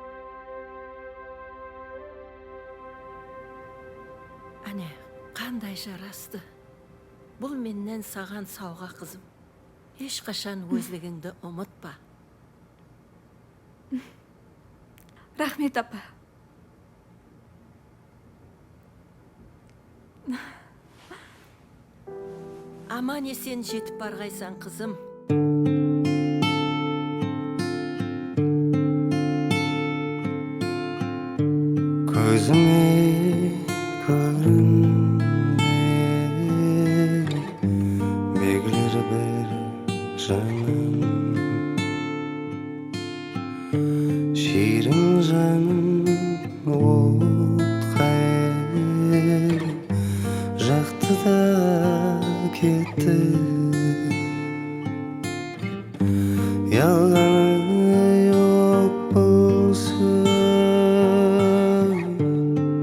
Ане, қандай жарасты. Бұл меннен саған сауға қызым. Ешқашан өзлігіңді ұмытпа. Рахмет, апа. Аман есен жетіп барғайсан, қызым. Көзіме көрінді белгілер бір жаным, шерін жаным отқа жақты да кетті. Ялғаны yok болсын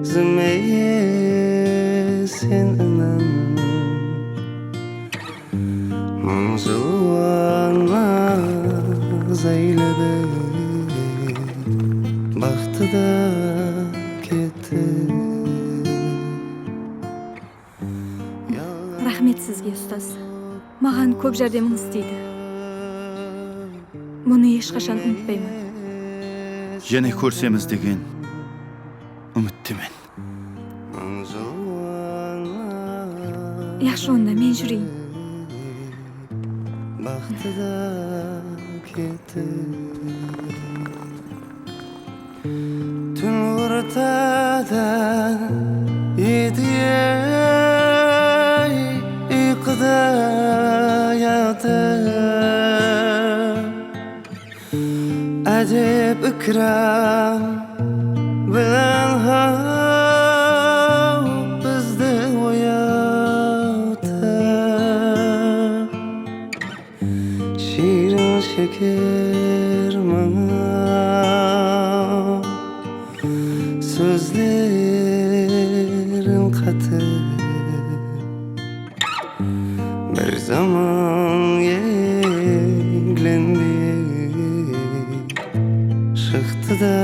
sen inan Mınzılana zeyledi Baktı da ketti Рахмет сізге, ұстаз. Маған көп жәрдеміңіз тиді. Мұны ешқашан ұмытпаймын. Және көрсеміз деген үміттемен. Yaxşı onda men жүрейін. Baktı da ketti Tün ortada yedi uykuda yattı Acep ikram bilen bizde Şirin şeker bana Sözlerin katı Bir zaman yeglendi Çıktı da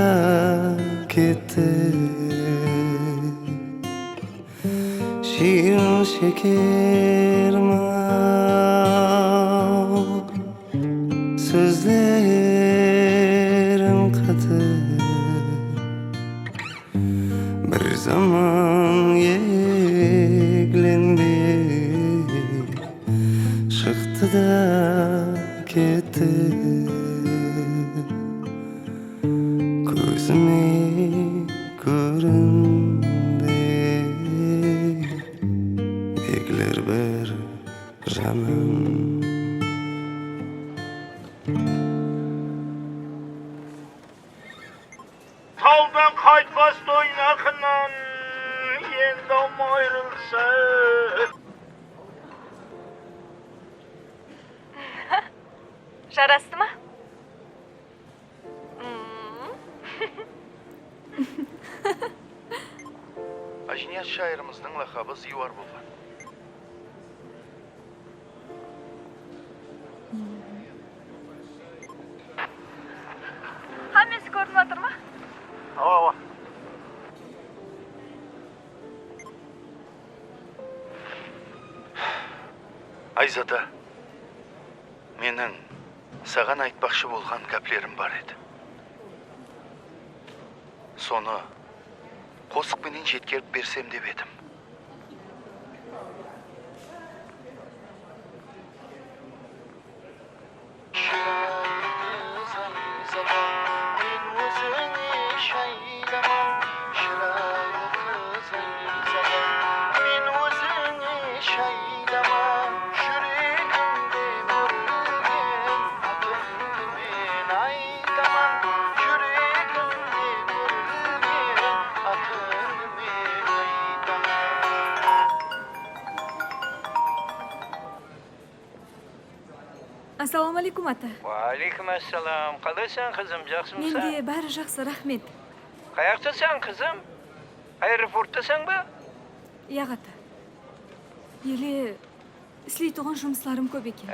gitti Şirin şeker bana Sözlerin katı Bir zaman yeglendi Çıktı da gitti Gözüme göründü Bekler bir canım Tavdan kaytmaz doynakından yeniden ayrılsa. Жарасты ма? Ажинияз шайырымыздың лақабы Зиуар болған. Хаммесі көрініп отыр ма? Ава. Айзада, менің саған айтпақшы болған кәплерім бар еді. Соны қосықпенен жеткеріп берсем деп едім. Ассалаумалейкум, ата. Алейкум ассалам. Қалайсың, қызым, жақсымысың? Менде бәрі жақсы, рахмет. Қаяқтасың, қызым? Аэропорттасың ба? Яқ, ата. Еле істей тұрған жұмысларым көп екен.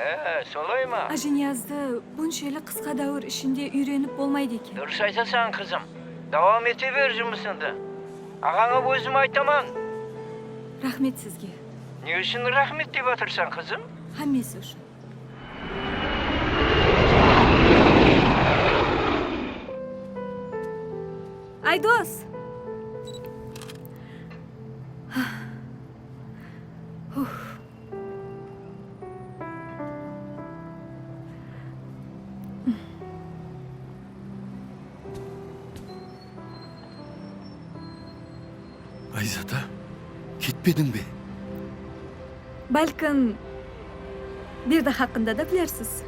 Солай ма? Ажиниязды бұншелі қысқа дәуір ішінде үйреніп болмайды екен. Дұрыс айтасың, қызым. Давам ете бер жұмысыңды. Ағаңа өзім айтаман. Рахмет сізге. Не үшін рахмет деп отырсаң, қызым? Хаммесі үшін. Айдос! Айзада, кетпедің бе? Бәлкім, берді хақында да білерсіз.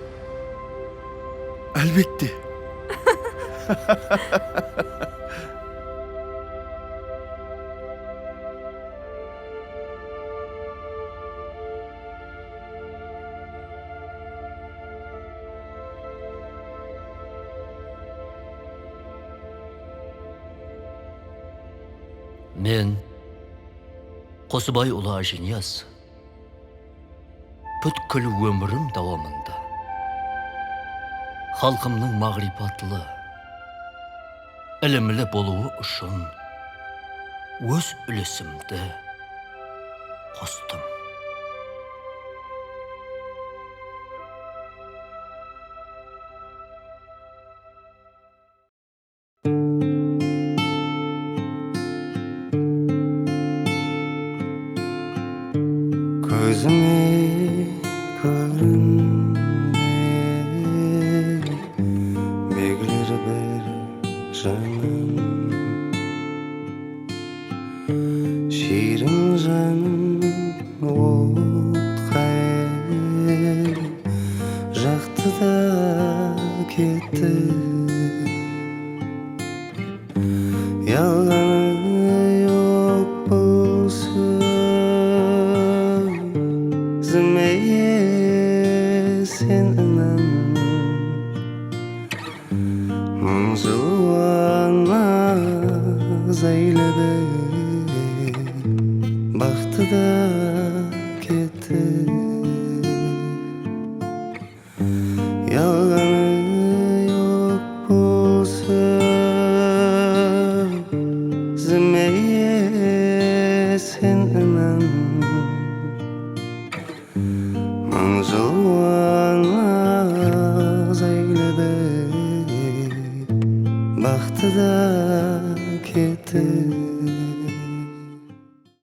Әлбетте. Мен Қосыбай ұлы Ажинияз бүткіл өмірім давамында халқымның мағрипатлы, ілімлі болуы үшін өз үлесімді қостым. Көзіме көрінбей бегілер бір жаным, ширин жаным отқа жақты да кетті. Ялғаны yok болсын, зімeye sen inan, мың жылуана зәйлебе бақты да кетті. Ялғаны yok болсын, зімeye sen inan, мың жылуана зәйлебе бақты да кетті.